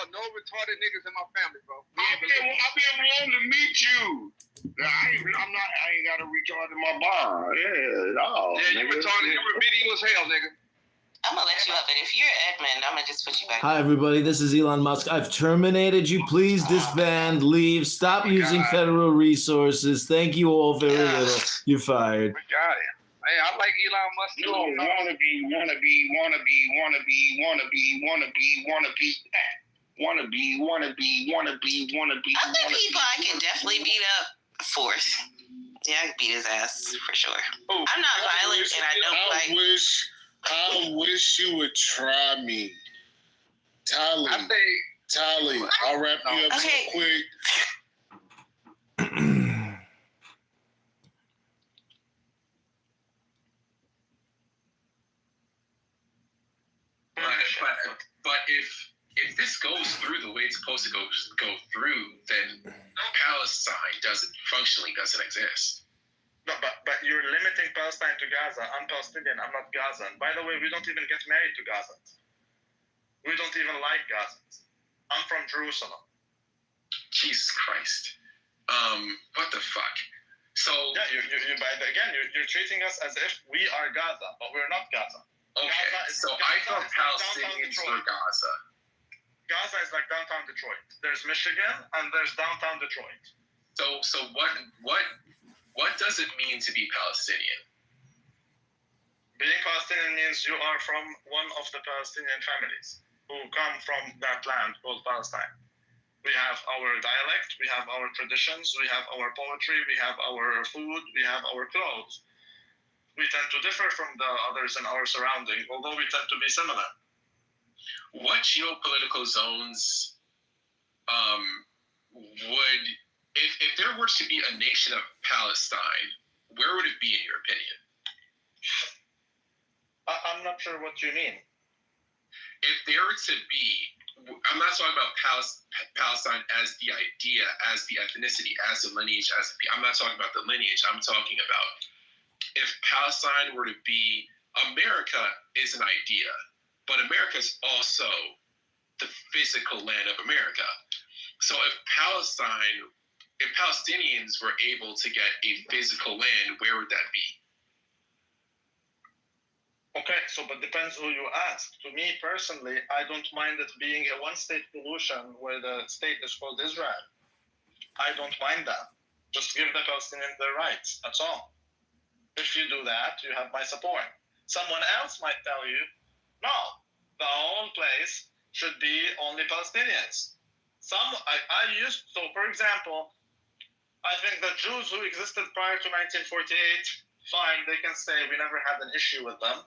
Q: No retarded niggas in my family, bro.
A: I've been wanting to meet you. I ain't got a retard in my bar. Yeah, no.
Q: Yeah, you retarded. You remedial as hell, nigga.
R: I'm gonna let you up, but if you're Edmund, I'm gonna just put you back.
N: Hi, everybody. This is Elon Musk. I've terminated you. Please disband, leave, stop using federal resources. Thank you all very little. You're fired.
V: We got it. Hey, I like Elon Musk.
A: You don't wanna be.
R: Other people I can definitely beat up. Fourth. Yeah, I can beat his ass for sure. I'm not violent and I don't fight.
F: I wish you would try me. Tally, I'll wrap you up so quick.
G: But if this goes through the way it's supposed to go through, then Palestine doesn't exist.
V: No, but you're limiting Palestine to Gaza. I'm Palestinian. I'm not Gazan. By the way, we don't even get married to Gazans. We don't even like Gazans. I'm from Jerusalem.
G: Jesus Christ. What the fuck? So
V: yeah, you're treating us as if we are Gaza, but we're not Gaza.
G: Okay, so I thought Palestinians were Gaza.
V: Gaza is like downtown Detroit. There's Michigan and there's downtown Detroit.
G: So what does it mean to be Palestinian?
V: Being Palestinian means you are from one of the Palestinian families who come from that land called Palestine. We have our dialect, we have our traditions, we have our poetry, we have our food, we have our clothes. We tend to differ from the others in our surrounding, although we tend to be similar.
G: What geopolitical zones would, if there were to be a nation of Palestine, where would it be in your opinion?
V: I'm not sure what you mean.
G: If there were to be, I'm not talking about Palestine as the idea, as the ethnicity, as the lineage, I'm not talking about the lineage. I'm talking about if Palestine were to be, America is an idea, but America is also the physical land of America. So if Palestinians were able to get a physical land, where would that be?
V: Okay, but depends who you ask. To me personally, I don't mind it being a one-state solution where the state is called Israel. I don't mind that. Just give the Palestinians their rights, that's all. If you do that, you have my support. Someone else might tell you, no, the whole place should be only Palestinians. For example, I think the Jews who existed prior to 1948, fine, they can say we never had an issue with them.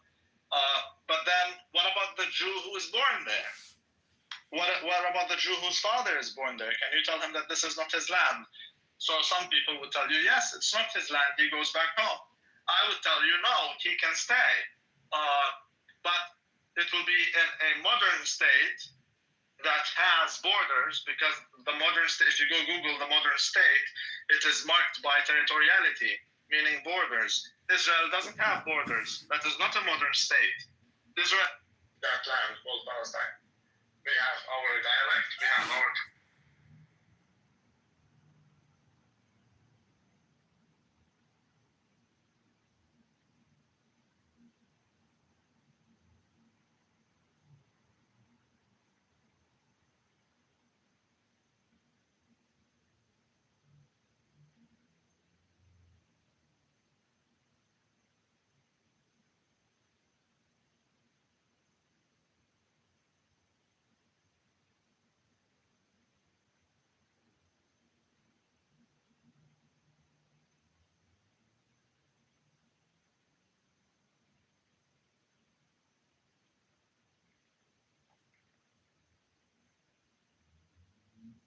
V: But then what about the Jew who was born there? What about the Jew whose father is born there? Can you tell him that this is not his land? So some people would tell you, yes, it's not his land, he goes back home. I would tell you, no, he can stay. But it will be a modern state that has borders, because the modern state, if you go Google the modern state, it is marked by territoriality, meaning borders. Israel doesn't have borders. That is not a modern state. Israel, that land called Palestine. We have our dialect, we have our...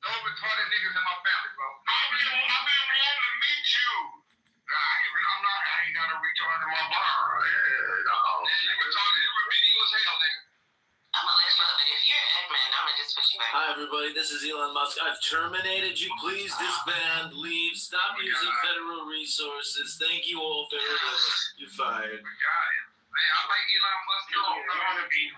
A: No retarded niggas in my family, bro. I've been wanting to meet you. I ain't got a retard in my bar. Yeah, no. Nigga told you remedial as hell, nigga.
R: I'm gonna let you up, but if you're Edmund, I'm gonna just put you back.
N: Hi, everybody. This is Elon Musk. I've terminated you. Please disband, leave, stop using federal resources. Thank you all very much. You're fired.
A: We got it. Hey, I like Elon Musk. You don't wanna be.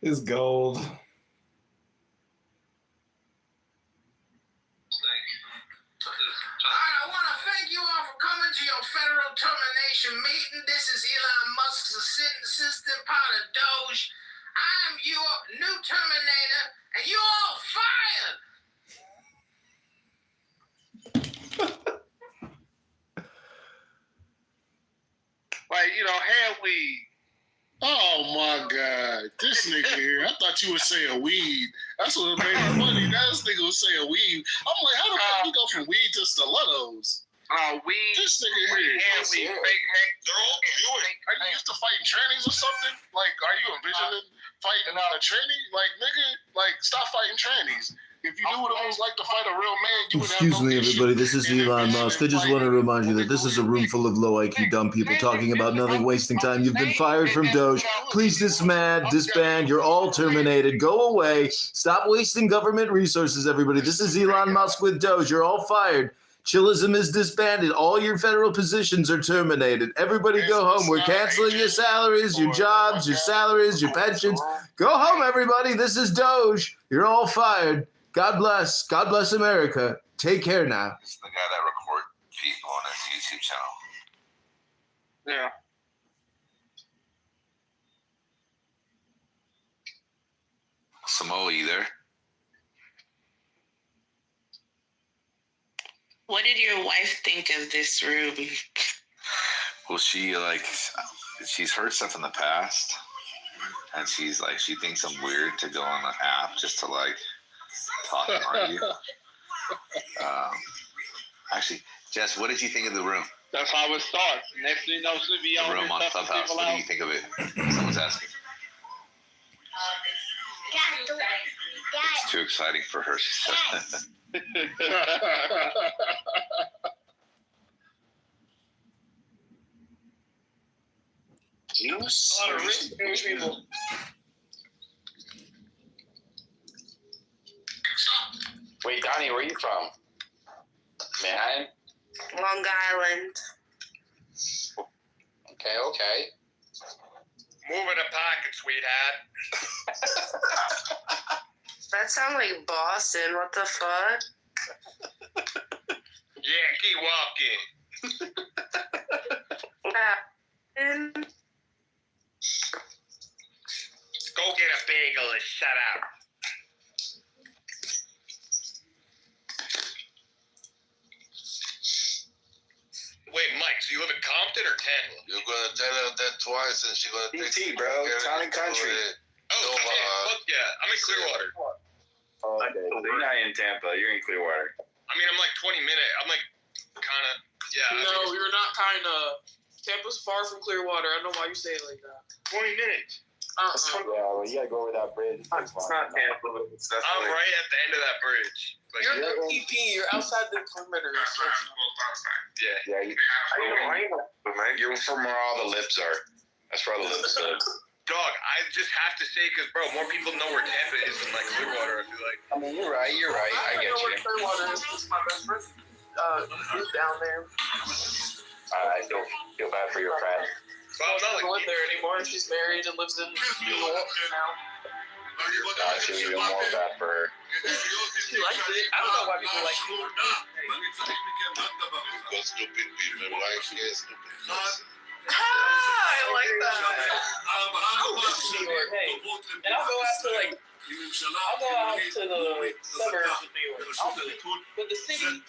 N: It's gold.
A: I want to thank you all for coming to
W: to your federal termination meeting. This is Elon Musk's assistant part of Doge. I'm your new Terminator, and you're all fired.
V: Like, you know, hair weed.
F: Oh my God, this nigga here. I thought you were saying weed. That's what made me funny. This nigga was saying weed. I'm like, how the fuck you go from weed to stilettos?
V: Weed.
F: This nigga here.
V: Hair weed. Fake hair.
E: They're all Jewish.
F: Are you used to fighting trannies or something? Like, are you envisioning fighting a tranny? Like, nigga, like, stop fighting trannies. If you knew what it was like to fight a real man, you would have
N: Excuse me, everybody. This is Elon Musk. I just want to remind you that this is a room full of low IQ dumb people talking about nothing, wasting time. You've been fired from Doge. Please disband. You're all terminated. Go away. Stop wasting government resources, everybody. This is Elon Musk with Doge. You're all fired. Chillism is disbanded. All your federal positions are terminated. Everybody go home. We're canceling your salaries, your jobs, your salaries, your pensions. Go home, everybody. This is Doge. You're all fired. God bless. God bless America. Take care now.
D: It's the guy that records people on his YouTube channel.
V: Yeah.
D: Samoa, you there?
R: What did your wife think of this room?
D: Well, she's heard stuff in the past, and she thinks I'm weird to go on the app just to like talk and argue. Actually, Jess, what did you think of the room?
V: That's how it starts. Next thing you know, she'll be
D: The
V: on
D: room on Clubhouse. What do you think of it? Someone's asking. It's too exciting for her, she said.
O: Wait, Donnie, where are you from? Manhattan?
R: Long Island.
O: Okay.
V: Moving a pocket, sweetheart.
R: That sounds like Boston. What the fuck?
V: Yeah, keep walking. Go get a bagel and shut up. Wait, Mike, so you live in Compton or Tampa?
E: You're gonna tell her that twice, and she's gonna take
O: DT, bro. Town and country.
V: Oh, fuck yeah. I'm in Clearwater.
O: Okay, so you're not in Tampa. You're in Clearwater.
V: I mean, I'm like 20 minutes. I'm like kind of, yeah.
H: No, you're not kind of. Tampa's far from Clearwater. I don't know why you say it like that.
V: 20 minutes.
O: Yeah, well, you gotta go over that bridge.
V: It's not Tampa. I'm right at the end of that bridge. Like,
H: you're the PP. You're outside the perimeter.
V: Yeah.
O: You're from where all the lips are. That's where all the lips live.
V: Dog, I just have to say, because, bro, more people know where Tampa is than, like, Clearwater, I feel like.
O: I mean, you're right. I get
H: know
O: you.
H: where Clearwater is. It's my best friend. He's down there.
O: I feel bad for your friend.
H: Well, she doesn't live there anymore. She's married and lives in New York now.
O: I should feel more bad for her.
H: She likes it. I don't know why people like it.
E: Because stupid people like stupid person.
H: I like that. I'll live in New York, hey. And I'll go out to the suburbs of New York. I'll do it. But the city, it's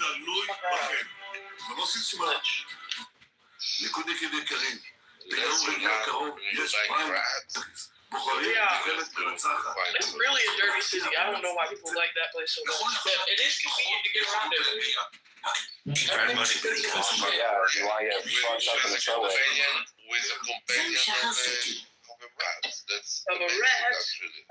H: really a dirty city. I don't know why people like that place so much. But it is convenient to get around everywhere.
O: Yeah, you want to get fucked up in the subway.
E: With a companion of a rat.
H: Of a rat?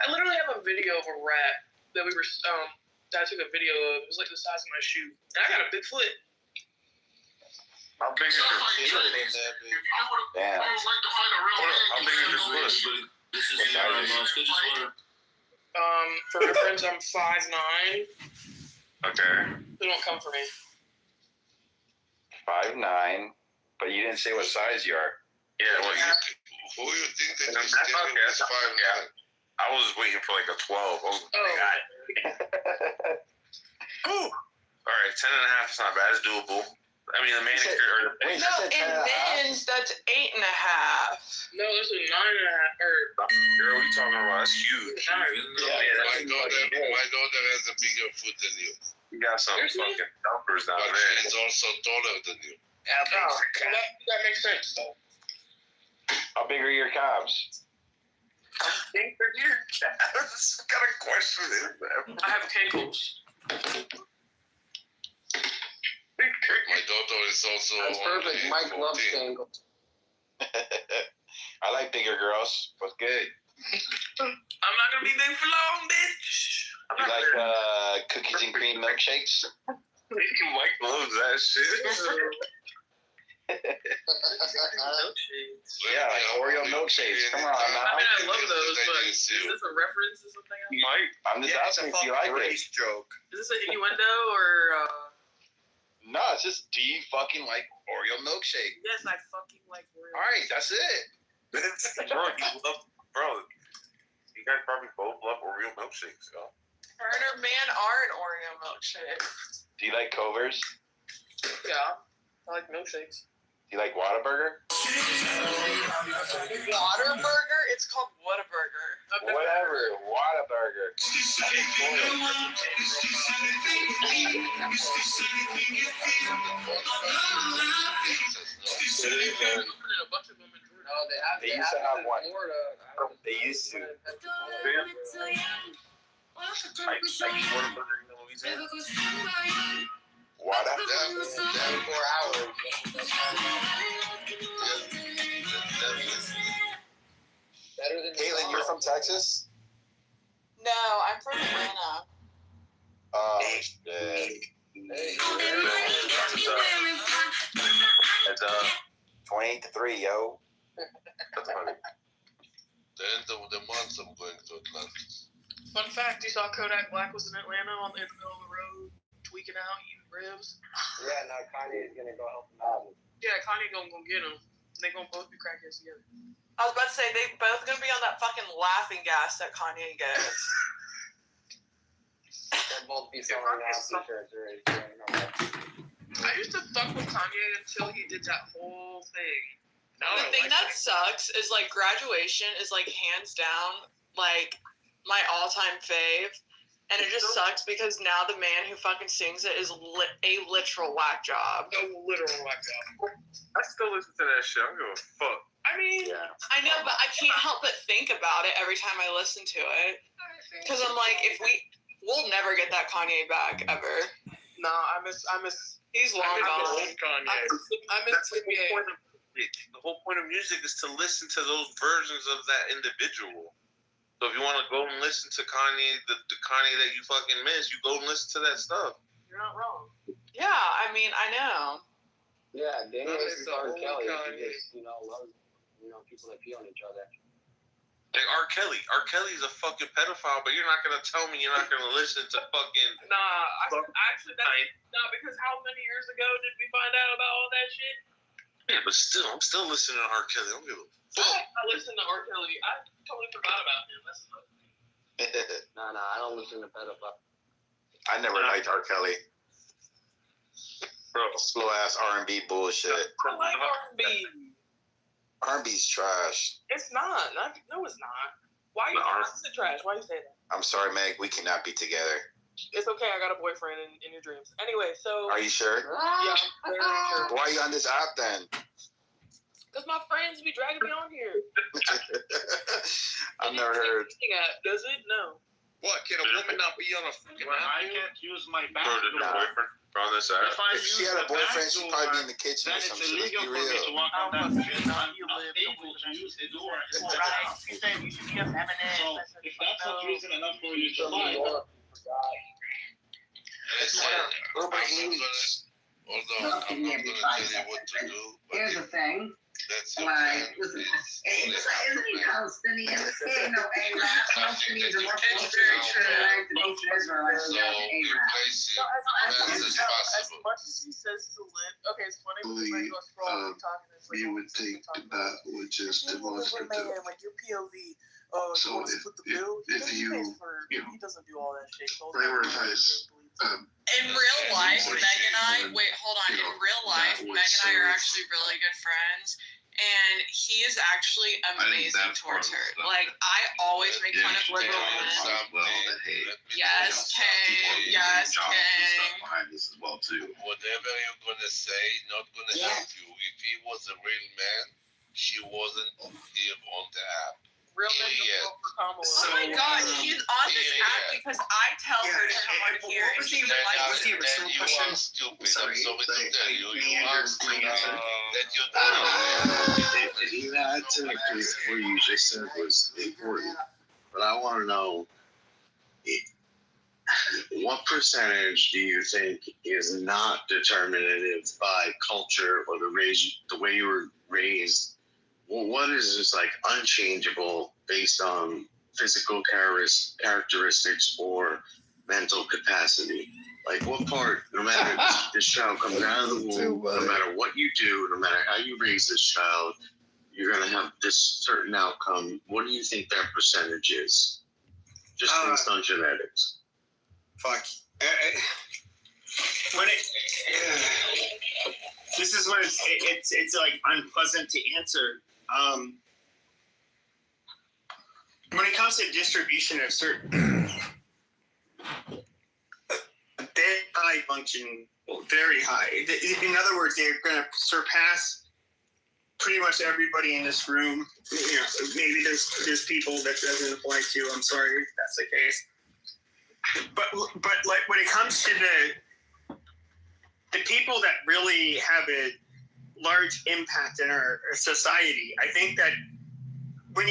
H: I literally have a video of a rat that we were, that I took a video of. It was like the size of my shoe. And I got a big foot.
E: How big is your foot?
O: Damn.
E: How big is your foot? This is Elon Musk. I just want to.
H: For my friends, I'm 5'9".
O: Okay.
H: They don't come for me.
O: 5'9", but you didn't say what size you are.
E: Yeah, well, who you think that is okay, that's 5'9"?
O: I was waiting for like a 12. Oh, God. All right, 10.5 is not bad. It's doable.
J: I mean, the manicure or the
C: No, in men's, that's 8.5.
H: No, there's a 9.5. Or
J: girl, we talking about? That's huge.
E: My daughter has a bigger foot than you.
J: You got some fucking dumpers down
E: But
J: there.
E: she's also taller than you.
H: that makes sense though.
O: How big are your calves?
J: How big are your calves? What kind of question is that?
H: I have cankles.
E: My daughter is also.
Q: That's perfect. Mike loves
E: 14.
Q: tangles.
O: I like bigger girls. What's good?
H: I'm not gonna be big for long, bitch.
O: You like cookies and cream milkshakes?
J: Mike loves that shit.
O: Yeah, like Oreo milkshakes. Come on, now.
H: I mean, I love those, but is this a reference or something?
J: Mike,
O: I'm just asking if you like it.
J: Joke.
H: Is this an innuendo or?
O: No, it's just do you fucking like Oreo milkshake?
H: Yes, I fucking like Oreo.
O: All right, that's it.
J: Bro, you guys probably both love Oreo milkshakes, yo.
C: Her and her man are an Oreo milkshake.
O: Do you like Covers?
H: Yeah, I like milkshakes.
O: Do you like Whataburger?
C: Whataburger? It's called Whataburger.
O: Whatever, Whataburger. They used to have one. They used to. Whata?
Q: 4 hours.
O: Caitlin, you're from Texas?
C: No, I'm from Atlanta.
O: Oh, shit. It's 28-3, yo.
E: The end of the month, I'm going to Atlanta.
H: Fun fact: you saw Kodak Black was in Atlanta in the middle of the road, tweaking out, eating ribs.
Q: Yeah, now Kanye is gonna go help him out.
H: Yeah, Kanye gonna go get him. They gonna both be crackheads together.
C: I was about to say, they both gonna be on that fucking laughing gas that Kanye gets.
Q: They'll both be selling out t-shirts already.
H: I used to fuck with Kanye until he did that whole thing.
C: The thing that sucks is, like, Graduation is, like, hands down, like, my all-time fave. And it just sucks because now the man who fucking sings it is a literal whack job.
H: A literal whack job.
J: I still listen to that shit. I don't give a fuck.
H: I mean,
C: I know, but I can't help but think about it every time I listen to it. Because I'm like, we'll never get that Kanye back, ever.
H: No, I miss.
C: He's long gone.
H: I miss
J: That's the whole point of music. The whole point of music is to listen to those versions of that individual. So if you want to go and listen to Kanye, the Kanye that you fucking miss, you go and listen to that stuff.
H: You're not wrong.
C: Yeah, I mean, I know.
Q: Yeah, Daniel is R. Kelly.
H: Kanye.
Q: He just, loves, people that pee on each other.
J: Like R. Kelly. R. Kelly's a fucking pedophile, but you're not gonna tell me you're not gonna listen to fucking.
H: Nah, because how many years ago did we find out about all that shit?
J: Yeah, but still, I'm still listening to R. Kelly. I don't give a fuck.
H: I listened to R. Kelly. I totally forgot about him. That's
Q: Nah, I don't listen to pedophile.
O: I never liked R. Kelly. Bro, slow ass R&B bullshit.
H: I like R&B.
O: R&B's trash.
H: It's not. No, it's not. Why you is it trash? Why you say that?
O: I'm sorry, Meg. We cannot be together.
H: It's okay. I got a boyfriend in your dreams. Anyway, so.
O: Are you sure?
H: Yeah, I'm very sure.
O: Why are you on this app then?
H: Because my friends be dragging me on here.
O: I've never heard.
H: Does it? No.
E: What? Can a woman not be on a fucking app?
V: I can't use my
J: Bro, did the
V: bathroom.
J: boyfriend on this app?
O: If she had a boyfriend, she'd probably be in the kitchen or
V: Then it's
O: something. Let's be
V: illegal for me to
O: real.
V: walk on that street. I'm not able to use the door.
H: She said you should be a feminist.
V: So if that's not reason enough for you to lie,
E: Hold on, I'm not gonna tell you what to do.
I: Here's the thing. Like, listen, isn't he Palestinian? He ain't no Arab. Palestinians are more Palestinian than Israelites.
E: As
H: much as he says he's a lit, okay, it's funny because like you're scrolling talking.
S: You would think that would just demonstrative.
H: Like your POV. Oh,
S: So
H: he wants to put the bill.
S: if you
H: he doesn't do all that shit.
S: prioritize
C: In real life, Meg and I, wait, hold on. In real life, Meg and I are actually really good friends. And he is actually amazing towards her. Like, I always make fun of liberal men. Yes, Kang. Yes, Kang.
E: Behind this as well too. Whatever you're gonna say, not gonna help you. If he was a real man, she wasn't here on the app.
C: Real men don't overcome. Oh my God, she's on this app because I tell her to come on here, and she likes it.
E: And you are stupid. I'm sorry to tell you, you are stupid. That you
B: that technically what you just said was important, but I want to know what percentage do you think is not determinative by culture or the way you were raised? Well, what is just like unchangeable based on physical characteristics or mental capacity? Like what part, no matter this child comes out of the womb, no matter what you do, no matter how you raise this child, you're going to have this certain outcome. What do you think that percentage is? Just based on genetics.
K: Fuck. When this is when it's like unpleasant to answer. When it comes to distribution of certain, they high function, very high. In other words, they're going to surpass pretty much everybody in this room. You know, maybe there's people that doesn't apply to. I'm sorry if that's the case. But like when it comes to the people that really have a large impact in our society, I think that when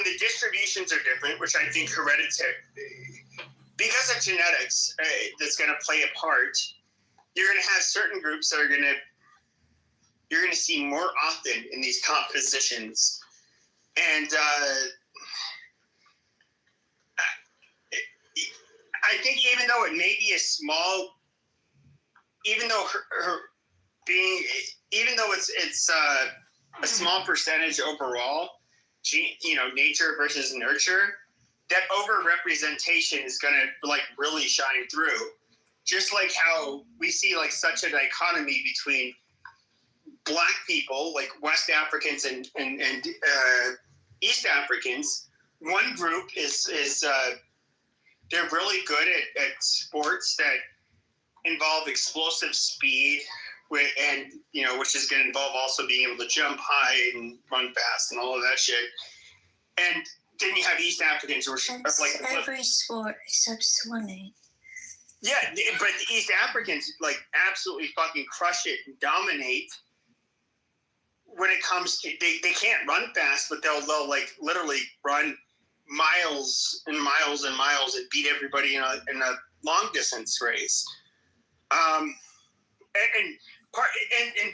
K: the distributions are different, which I think hereditary, because of genetics, that's going to play a part. You're going to have certain groups that you're going to see more often in these top positions, and I think even though it may be a small, even though it's a small percentage overall, nature versus nurture, that over-representation is going to like really shine through. Just like how we see like such a dichotomy between Black people, like West Africans and East Africans. One group is they're really good at sports that involve explosive speed, which is going to involve also being able to jump high and run fast and all of that shit. And then you have East Africans, which are like
L: every sport except swimming.
K: Yeah, but the East Africans like absolutely fucking crush it and dominate. When it comes to they can't run fast, but they'll like literally run miles and miles and miles and beat everybody in a long distance race. And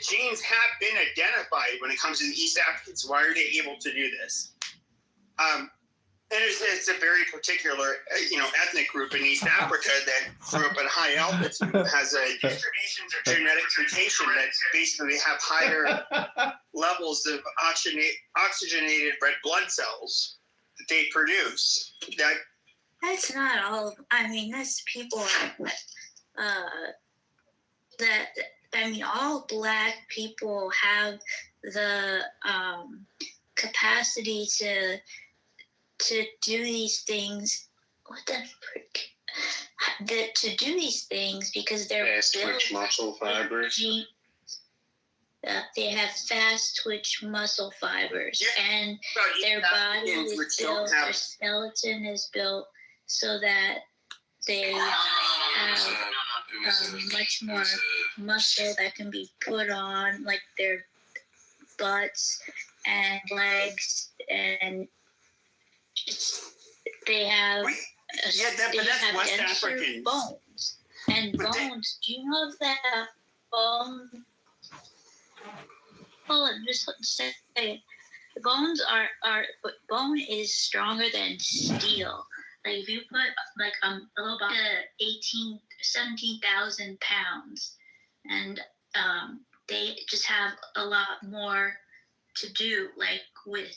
K: genes have been identified when it comes to the East Africans. Why are they able to do this? And it's a very particular, ethnic group in East Africa that grew up at high altitude, has a distributions or genetic mutation that basically have higher levels of oxygenated red blood cells that they produce.
L: That's not all. I mean, that's people all Black people have the capacity to do these things. What the frick? To do these things because they're
B: fast twitch muscle fibers.
L: They have fast twitch muscle fibers, and their body is built. Their skeleton is built so that they have much more muscle that can be put on, like their butts and legs, and they have
K: that's West African
L: bones. And bones. Do you know that bone? Hold on, just say it. The bones but bone is stronger than steel. Like if you put like a little about 17,000 pounds, and they just have a lot more to do, like with,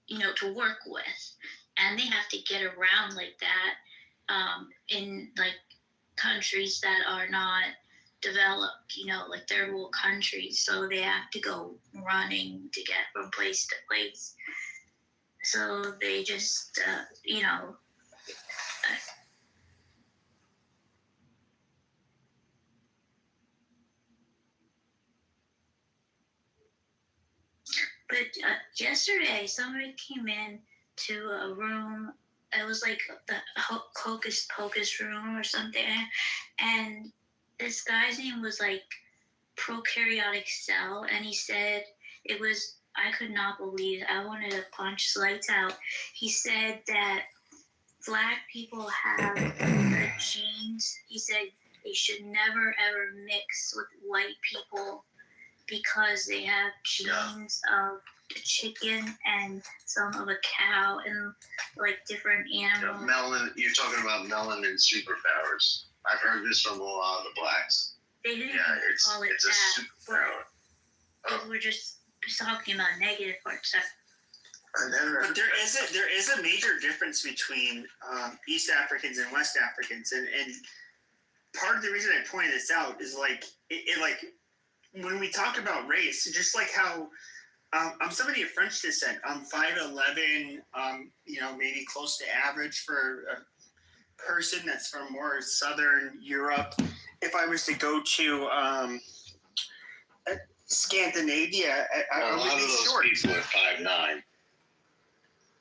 L: to work with, and they have to get around like that. in like countries that are not developed, like third world countries, so they have to go running to get from place to place. So they just, but yesterday somebody came in to a room. It was like the Hocus Pocus room or something, and this guy's name was like Prokaryotic Cell, and he said it was, I could not believe it. I wanted to punch his lights out. He said that black people have the genes. He said they should never ever mix with white people because they have genes of a chicken and some of a cow and like different animals.
B: You're talking about melanin superpowers. I've heard this from a lot of the blacks.
L: They didn't call it
B: it's
L: that,
B: a superpower.
L: but we're just talking about negative parts.
K: But there is a major difference between East Africans and West Africans, and part of the reason I pointed this out is like when we talk about race, just like how I'm somebody of French descent. I'm 5'11", maybe close to average for a person that's from more Southern Europe. If I was to go to Scandinavia, I would be short.
B: A lot of those people are 5'9".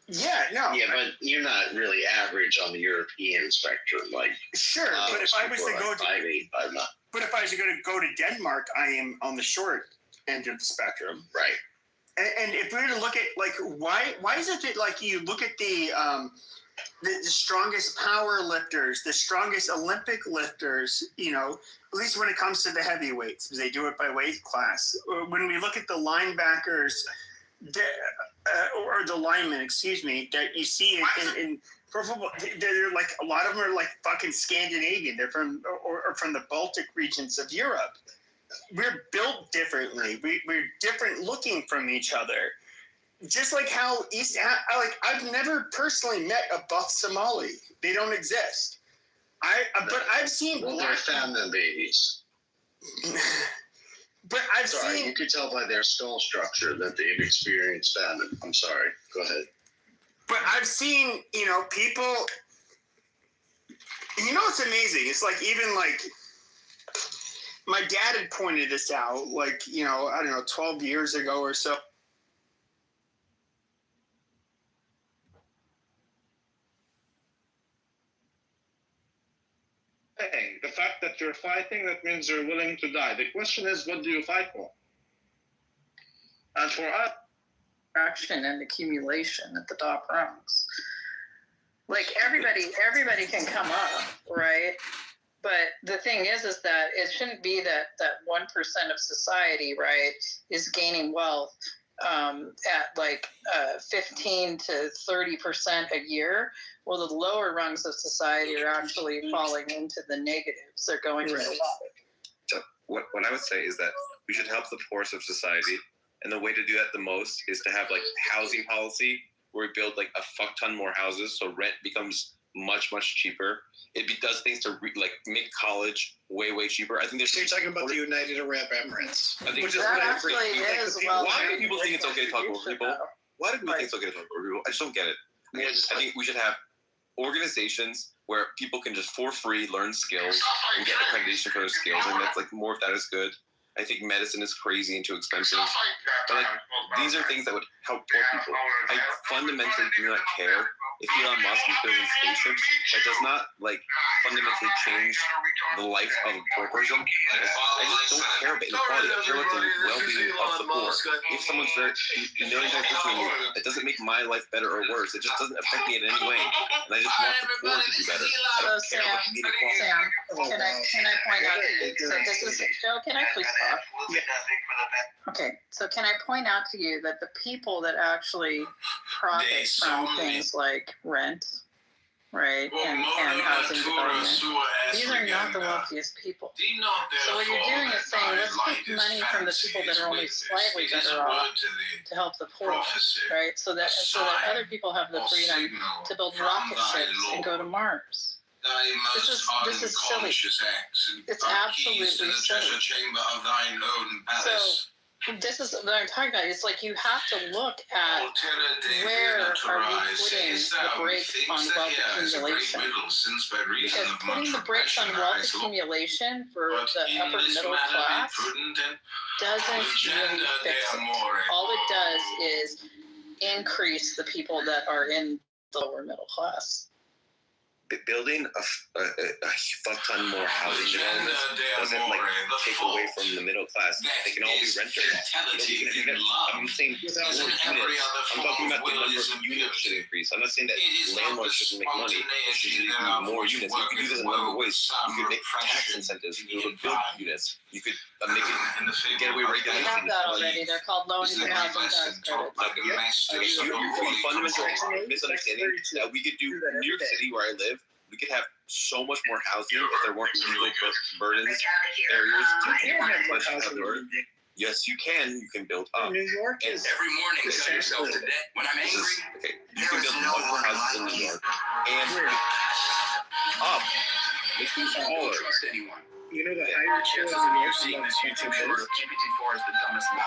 K: Yeah, no.
B: Yeah, but you're not really average on the European spectrum, like.
K: Sure, but if I was to go to
B: 5'8", 5'9".
K: But if I was to go to Denmark, I am on the short end of the spectrum.
B: Right.
K: And if we were to look at like why is it that like you look at the strongest power lifters, the strongest Olympic lifters, at least when it comes to the heavyweights, because they do it by weight class. When we look at the linebackers, or the linemen, excuse me, that you see in pro football, they're like, a lot of them are like fucking Scandinavian. They're from or from the Baltic regions of Europe. We're built differently. We're different looking from each other. Just like how I've never personally met a buff Somali. They don't exist. But I've seen.
B: Well, they're famine babies.
K: But I've seen.
B: You could tell by their skull structure that they've experienced famine. I'm sorry. Go ahead.
K: But I've seen, people. It's amazing. It's like even like. My dad had pointed this out, like, I don't know, 12 years ago or so.
M: The fact that you're fighting, that means you're willing to die. The question is, what do you fight for? And for us,
T: action and accumulation at the top rungs. Like everybody can come up, right? But the thing is that it shouldn't be that 1% of society, right, is gaining wealth at like 15 to 30% a year. Well, the lower rungs of society are actually falling into the negatives. They're going to the bottom.
U: So what I would say is that we should help the poorest of society, and the way to do that the most is to have like housing policy where we build like a fuck ton more houses, so rent becomes much cheaper. It does things to make college way cheaper. I think there's.
B: So you're talking about the United Arab Emirates.
U: I think
T: that actually is.
U: Why do people think it's okay to talk over people? Why do people think it's okay to talk over people? I just don't get it. I think we should have organizations where people can just for free learn skills and get accreditation for those skills, and that's like more of that is good. I think medicine is crazy and too expensive. But these are things that would help poor people. I fundamentally do not care if Elon Musk is building spaceships. That does not fundamentally change the life of a poor person. I just don't care about inequality. I care about the well-being of the poor. If someone's very million times richer than you, it doesn't make my life better or worse. It just doesn't affect me in any way. And I just want the poor to do better. I don't care about the inequality.
T: Sam, can I point out to you? So this is Joe. Can I please talk? Yeah. Okay, so can I point out to you that the people that actually profit from things like rent, right, and housing development, these are not the wealthiest people. So what you're doing is saying, let's take money from the people that are only slightly better off to help the poor, right? So that other people have the freedom to build rocket ships and go to Mars.
W: thy most unconscious acts, and
T: It's
W: grant keys to
T: absolutely
W: the treasure
T: silly.
W: chamber of thine own palace.
T: So this is what I'm talking about. It's like you have to look at
W: Altera de
T: where are we
W: Venatorize,
T: putting
W: sayest
T: the
W: thou,
T: brakes on
W: methinks that
T: wealth
W: here is a great
T: accumulation.
W: riddle, since by reason
T: Because
W: of
T: putting
W: much
T: the brakes on
W: repression
T: wealth
W: rise
T: accumulation for
W: but
T: the
W: in
T: upper
W: this
T: middle
W: matter be
T: class
W: prudent and
T: doesn't really
W: legenda de
T: fix it.
W: amore.
T: All it does is increase the people that are in the lower middle class.
U: Building a fuck ton more housing developments doesn't like take away from the middle class. They can all be renters. I'm saying units. I'm talking about the number of units should increase. I'm not saying that landlords shouldn't make money. They should need more units. You could do this in a number of ways. You could make tax incentives. You could build units. You could make it get away
T: They
U: regulations.
T: have that already. They're called low-income housing tax credits.
U: You're fundamentally misunderstanding that we could do New York City, where I live. We could have so much more housing if there weren't legal burdens, areas to have the burden. Yes, you can. You can build up.
W: New York
U: and every morning tell yourself to death when I'm angry. Okay, you can build much more houses in New York and up. Make things smaller. Trust anyone.
K: You know the higher chances of you seeing this YouTube
U: video. GPT-4 is the dumbest thing.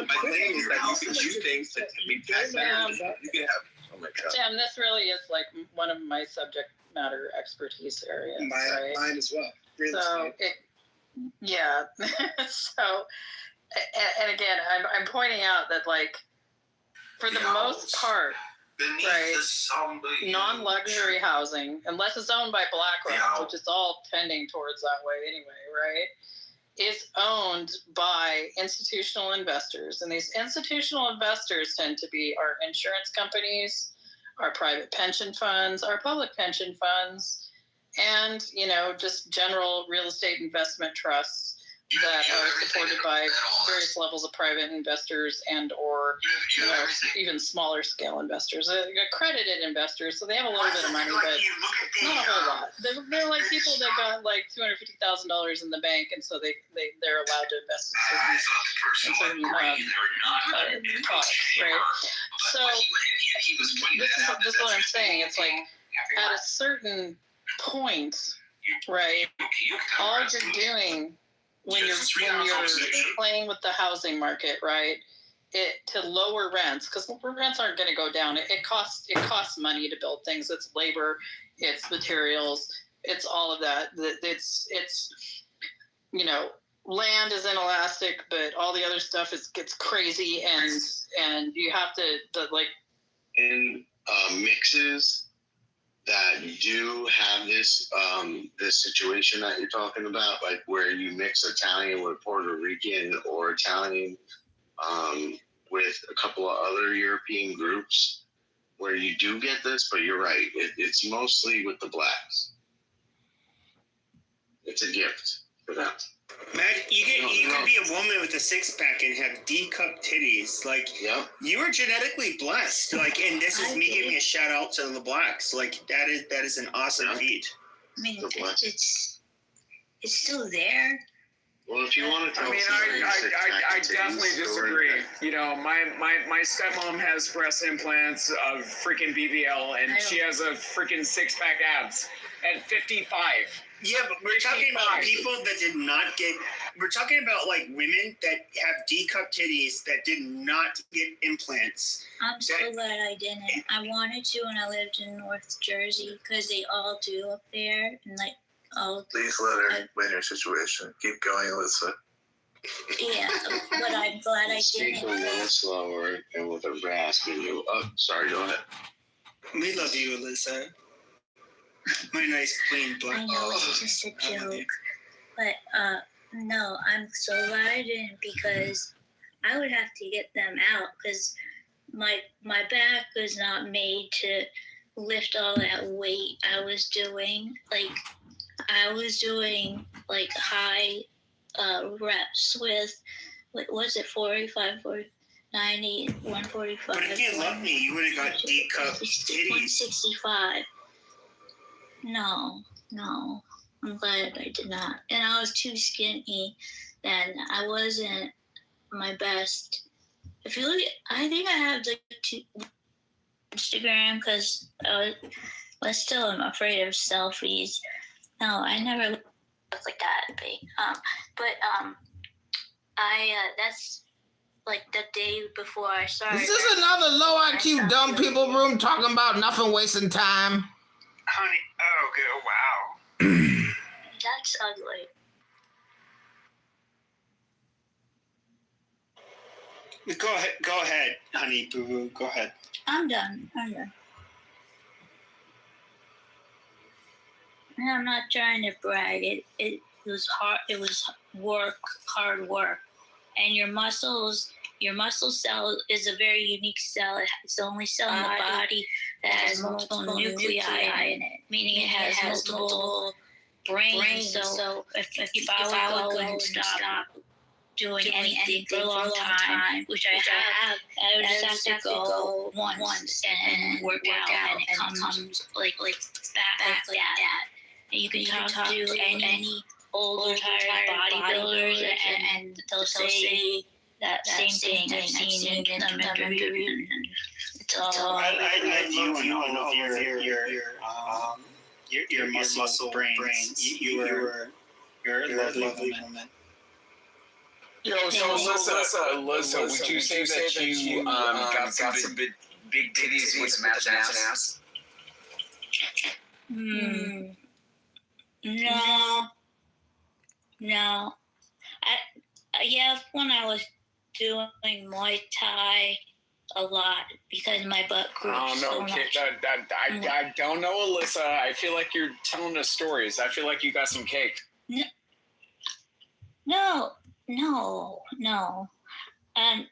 U: My claim is that you can do things to make tax advantages. You can have. Oh my God.
T: Sam, this really is like one of my subject matter expertise areas. Right?
K: Mine as well. Real
T: So
K: estate.
T: yeah. So, and again, I'm pointing out that like, for the most part, right, non-luxury housing, unless it's owned by BlackRock, which is all tending towards that way anyway, right, is owned by institutional investors. And these institutional investors tend to be our insurance companies, our private pension funds, our public pension funds, and, you know, just general real estate investment trusts that are supported by various levels of private investors and or you know, even smaller scale investors, accredited investors. So they have a little bit of money, but not a whole lot. They're like people that got like $250,000 in the bank, and so they're allowed to invest in certain costs, right? So this is what I'm saying. It's like at a certain point, right, all you're doing when you're playing with the housing market, right, to lower rents, because rents aren't going to go down. It costs money to build things. It's labor, it's materials, it's all of that. It's you know, land is inelastic, but all the other stuff gets crazy, and you have to like
B: in mixes that do have this situation that you're talking about, like where you mix Italian with Puerto Rican or Italian with a couple of other European groups, where you do get this, but you're right, it's mostly with the blacks. It's a gift for them.
K: Imagine, you could be a woman with a six-pack and have D-cup titties. Like, you are genetically blessed. Like, and this is me giving a shout out to the blacks. Like, that is an awesome feat.
L: I mean, it's still there.
B: Well, if you want to tell
A: I definitely disagree. You know, my stepmom has breast implants of freaking BBL, and she has a freaking six-pack abs at 55.
K: Yeah, but we're talking about people that did not get. We're talking about like women that have D-cup titties that did not get implants.
L: I'm so glad I didn't. I wanted to when I lived in North Jersey because they all do up there, and like all.
G: Please let her explain her situation. Keep going, Alyssa.
L: Yeah, but I'm glad I
B: Speak
L: didn't.
B: a little slower and with a rasp in you. Oh, sorry, go ahead.
K: We love you, Alyssa. My nice clean black.
L: I know it's just a joke, but no, I'm so glad I didn't, because I would have to get them out because my back was not made to lift all that weight I was doing. Like I was doing like high reps with what was it, 45, 90, 145.
K: But if you loved me, you would have got D-cup titties.
L: 165. No, I'm glad I did not. And I was too skinny then. I wasn't my best. If you look at, I think I have the Instagram because But still, I'm afraid of selfies. No, I never looked like that big. That's like the day before I started.
W: Is this another low IQ dumb people room talking about nothing wasting time?
K: Honey, oh, good. Wow.
L: That's ugly.
K: Go ahead, honey, boo boo. Go ahead.
L: I'm done. And I'm not trying to brag. It was hard. It was hard work. And your muscle cell is a very unique cell. It's the only cell in the body that has multiple nuclei in it, meaning it has multiple brains. So if I would go and stop doing anything for a long time, which I have, I would just have to go once and work out, and it comes like back like that. And you can talk to any old retired bodybuilders, and they'll say that same thing. I've seen them interviewed.
K: I love you on all your muscle brains. You're a lovely woman.
A: Yo, so Alyssa, would you say that you got some big titties with some ass?
L: No. Yeah, when I was doing Muay Thai a lot because my butt grew so much.
A: I don't know, Alyssa. I feel like you're telling us stories. I feel like you got some cake.
L: No. And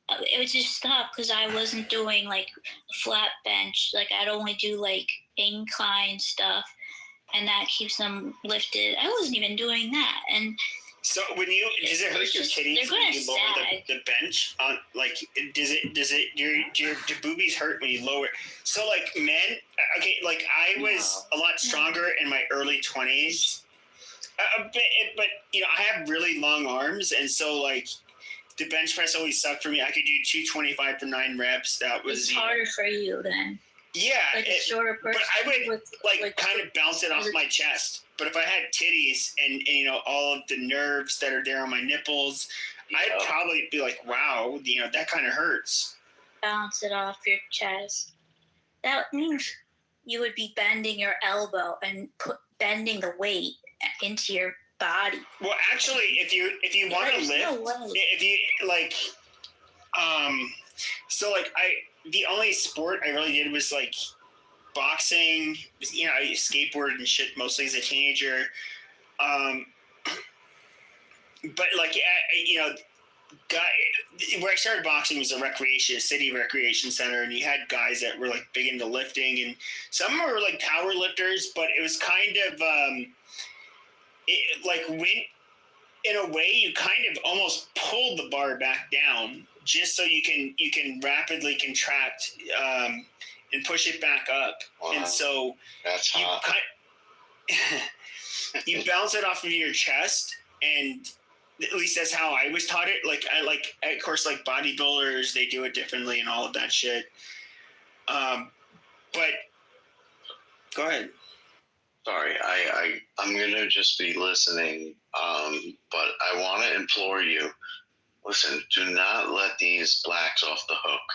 L: it just stopped because I wasn't doing like flat bench. Like I'd only do like incline stuff, and that keeps them lifted. I wasn't even doing that. And
K: so does it hurt your titties when you lower the bench on, like, do boobies hurt when you lower? So like men, okay, like I was a lot stronger in my early 20s, but I have really long arms, and so like the bench press always sucked for me. I could do 225 for 9 reps. That was
L: it's harder for you then.
K: Yeah,
L: like a shorter person,
K: but I would kind of bounce it off my chest. But if I had titties and all of the nerves that are there on my nipples, I'd probably be like, wow, that kind of hurts.
L: Bounce it off your chest. That means you would be bending your elbow and bending the weight into your body.
K: Well, actually, if you want to lift, if you like, so like the only sport I really did was like boxing. I skateboarded and shit mostly as a teenager. But like, where I started boxing was a city recreation center, and you had guys that were like big into lifting, and some were like power lifters, but it was kind of in a way you kind of almost pulled the bar back down just so you can rapidly contract and push it back up. Wow. And so
B: that's hot.
K: You bounce it off of your chest, and at least that's how I was taught it. Like of course, like bodybuilders, they do it differently and all of that shit. But go ahead.
B: Sorry, I'm gonna just be listening, but I want to implore you. Listen, do not let these blacks off the hook,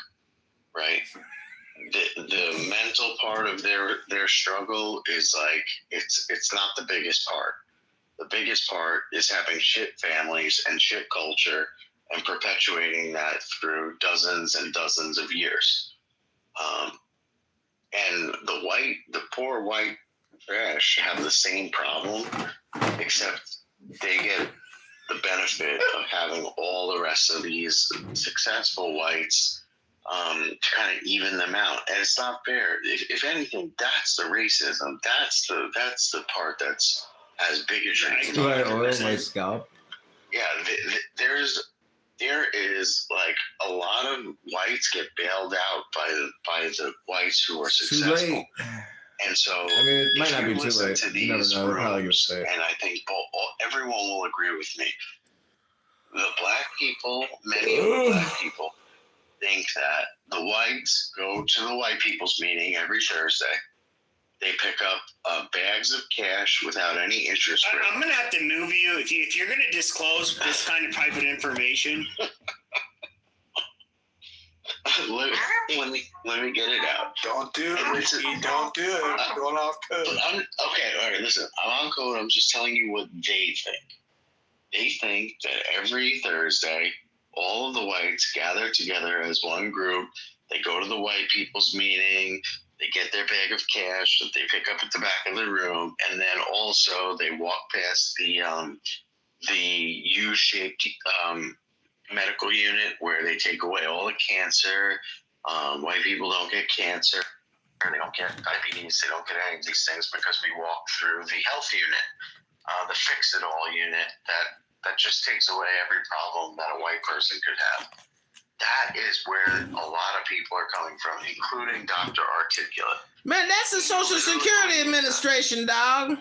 B: right? The mental part of their struggle is like it's not the biggest part. The biggest part is having shit families and shit culture and perpetuating that through dozens and dozens of years. And the poor white trash have the same problem, except they get the benefit of having all the rest of these successful whites to kind of even them out. And it's not fair. If anything, that's the racism. That's the part that's as bigotry.
W: Do I oil my scalp?
B: Yeah, there is like a lot of whites get bailed out by the whites who are successful.
W: Too late.
B: And so,
W: I mean, it might not be too late. You never know. They're probably gonna say it.
B: And I think everyone will agree with me. The black people, many of the black people, think that the whites go to the white people's meeting every Thursday. They pick up bags of cash without any interest rate.
K: I'm gonna have to move you if you're gonna disclose this kind of private information.
B: let me get it out.
G: Don't do it, Richie. Don't do it. Going off code.
B: Okay, all right, listen. I'm on code. I'm just telling you what they think. They think that every Thursday, all of the whites gather together as one group. They go to the white people's meeting. They get their bag of cash that they pick up at the back of the room, and then also they walk past the U-shaped medical unit where they take away all the cancer. White people don't get cancer. They don't get diabetes. They don't get any of these things because we walk through the health unit, the fix-it-all unit that just takes away every problem that a white person could have. That is where a lot of people are coming from, including Dr. Articulate.
W: Man, that's the Social Security Administration, dog.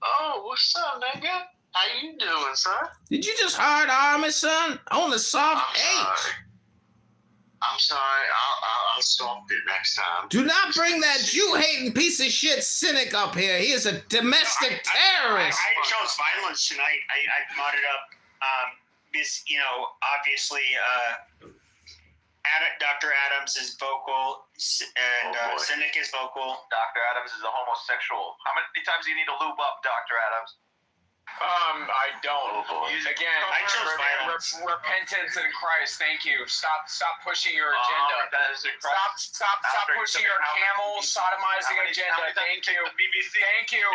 B: Oh, what's up, nigga? How you doing, son?
W: Did you just hire the Army, son? On the soft H.
B: I'm sorry. I'll stomp it next time.
W: Do not bring that Jew-hating piece of shit cynic up here. He is a domestic terrorist.
K: I chose violence tonight. I brought it up because, obviously, Dr. Adams is vocal and Cynic is vocal.
F: Dr. Adams is a homosexual. How many times do you need to lube up, Dr. Adams?
A: I don't. Again,
K: I chose violence.
A: Repentance in Christ. Thank you. Stop pushing your agenda. Stop pushing your camel sodomizing agenda. Thank you. Thank you.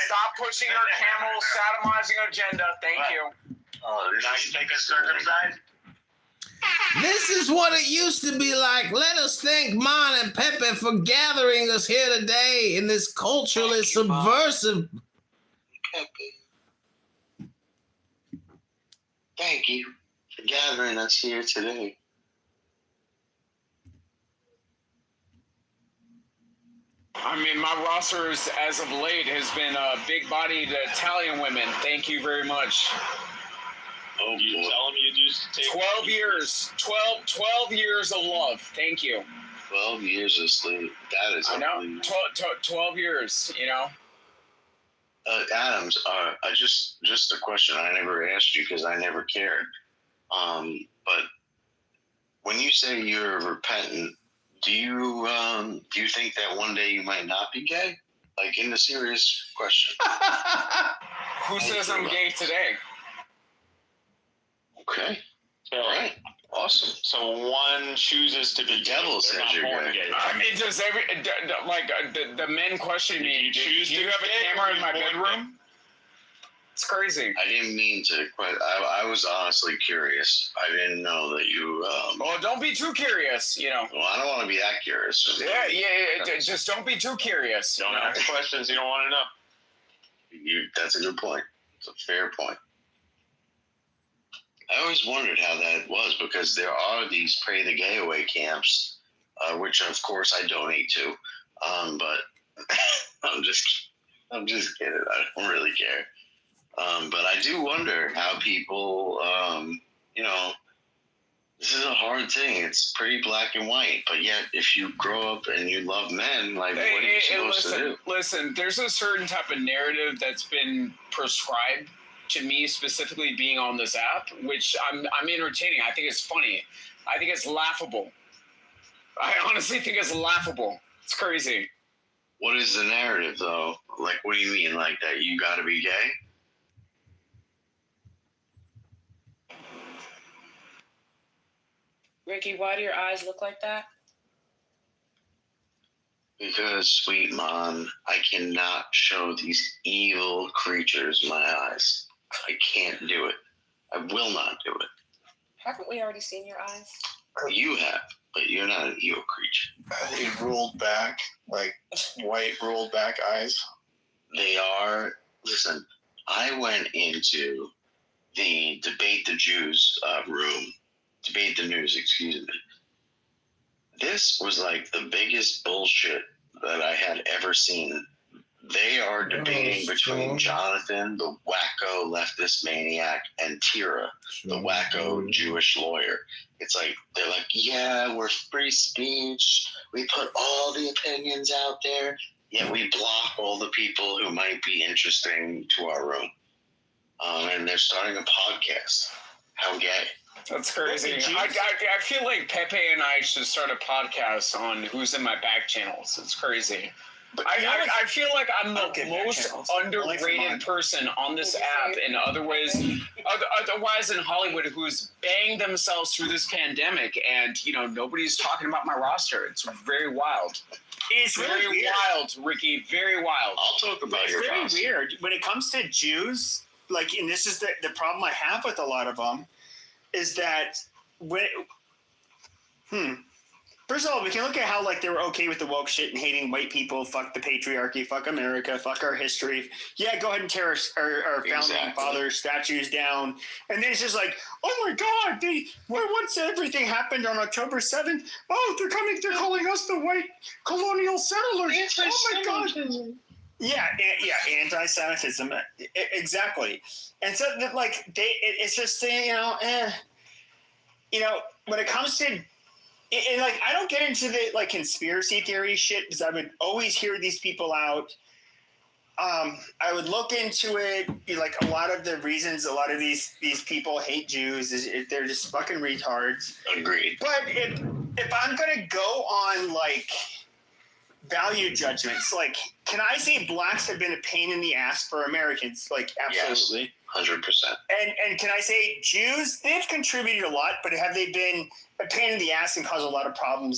A: Stop pushing your camel sodomizing agenda. Thank you.
F: Now you think it's circumcised?
W: This is what it used to be like. Let us thank Mon and Pepe for gathering us here today in this culturally subversive.
B: Thank you for gathering us here today.
A: I mean, my roster as of late has been big-bodied Italian women. Thank you very much.
B: Oh,
F: you tell them you just take
A: 12 years. 12 years of love. Thank you.
B: 12 years of sleep. That is.
A: I know. 12 years.
B: Adams, just a question I never asked you because I never cared. But when you say you're repentant, do you think that one day you might not be gay? Like, in the serious question.
A: Who says I'm gay today?
B: Okay. All right. Awesome.
F: So one chooses to be.
B: The devil says you're gay.
A: I mean, does the men question me? Do you have a camera in my bedroom? It's crazy.
B: I didn't mean to, but I was honestly curious. I didn't know that you.
A: Well, don't be too curious.
B: Well, I don't want to be that curious.
A: Yeah. Just don't be too curious.
F: Don't ask questions you don't want to know.
B: That's a good point. It's a fair point. I always wondered how that was because there are these Pray the Gay Away camps, which of course I donate to. But I'm just kidding. I don't really care. But I do wonder how people, this is a hard thing. It's pretty black and white. But yet, if you grow up and you love men, like, what are you supposed to do?
A: Listen, there's a certain type of narrative that's been prescribed to me, specifically being on this app, which I'm entertaining. I think it's funny. I think it's laughable. I honestly think it's laughable. It's crazy.
B: What is the narrative, though? Like, what do you mean? Like, that you got to be gay?
N: Ricky, why do your eyes look like that?
B: Because, sweet mom, I cannot show these evil creatures my eyes. I can't do it. I will not do it.
N: Haven't we already seen your eyes?
B: You have, but you're not an evil creature.
G: They rolled back, like white rolled back eyes.
B: They are. Listen, I went into the Debate the Jews room. Debate the News, excuse me. This was like the biggest bullshit that I had ever seen They are debating between Jonathan, the wacko leftist maniac, and Tira, the wacko Jewish lawyer. It's like, they're like, yeah, we're free speech. We put all the opinions out there. Yet we block all the people who might be interesting to our room. And they're starting a podcast. How gay.
A: That's crazy. I feel like Pepe and I should start a podcast on Who's in My Back channels. It's crazy. I feel like I'm the most underrated person on this app and otherwise in Hollywood who's banged themselves through this pandemic, and nobody's talking about my roster. It's very wild.
K: It's really
A: very wild, Ricky. Very wild.
B: I'll talk about your roster.
K: It's very weird when it comes to Jews. Like, and this is the problem I have with a lot of them, is that First of all, we can look at how they were okay with the woke shit and hating white people, fuck the patriarchy, fuck America, fuck our history. Yeah, go ahead and tear our founding fathers' statues down. And then it's just like, oh my God, once everything happened on October 7th, they're calling us the white colonial settlers. Oh my God. Yeah, anti-Semitism, exactly. And so it's just when it comes to. And I don't get into the conspiracy theory shit because I would always hear these people out. I would look into it. A lot of the reasons a lot of these people hate Jews is they're just fucking retards.
B: Agreed.
K: But if I'm gonna go on value judgments, can I say blacks have been a pain in the ass for Americans? Absolutely.
B: Yes. 100%.
K: And can I say Jews, they've contributed a lot, but have they been a pain in the ass and caused a lot of problems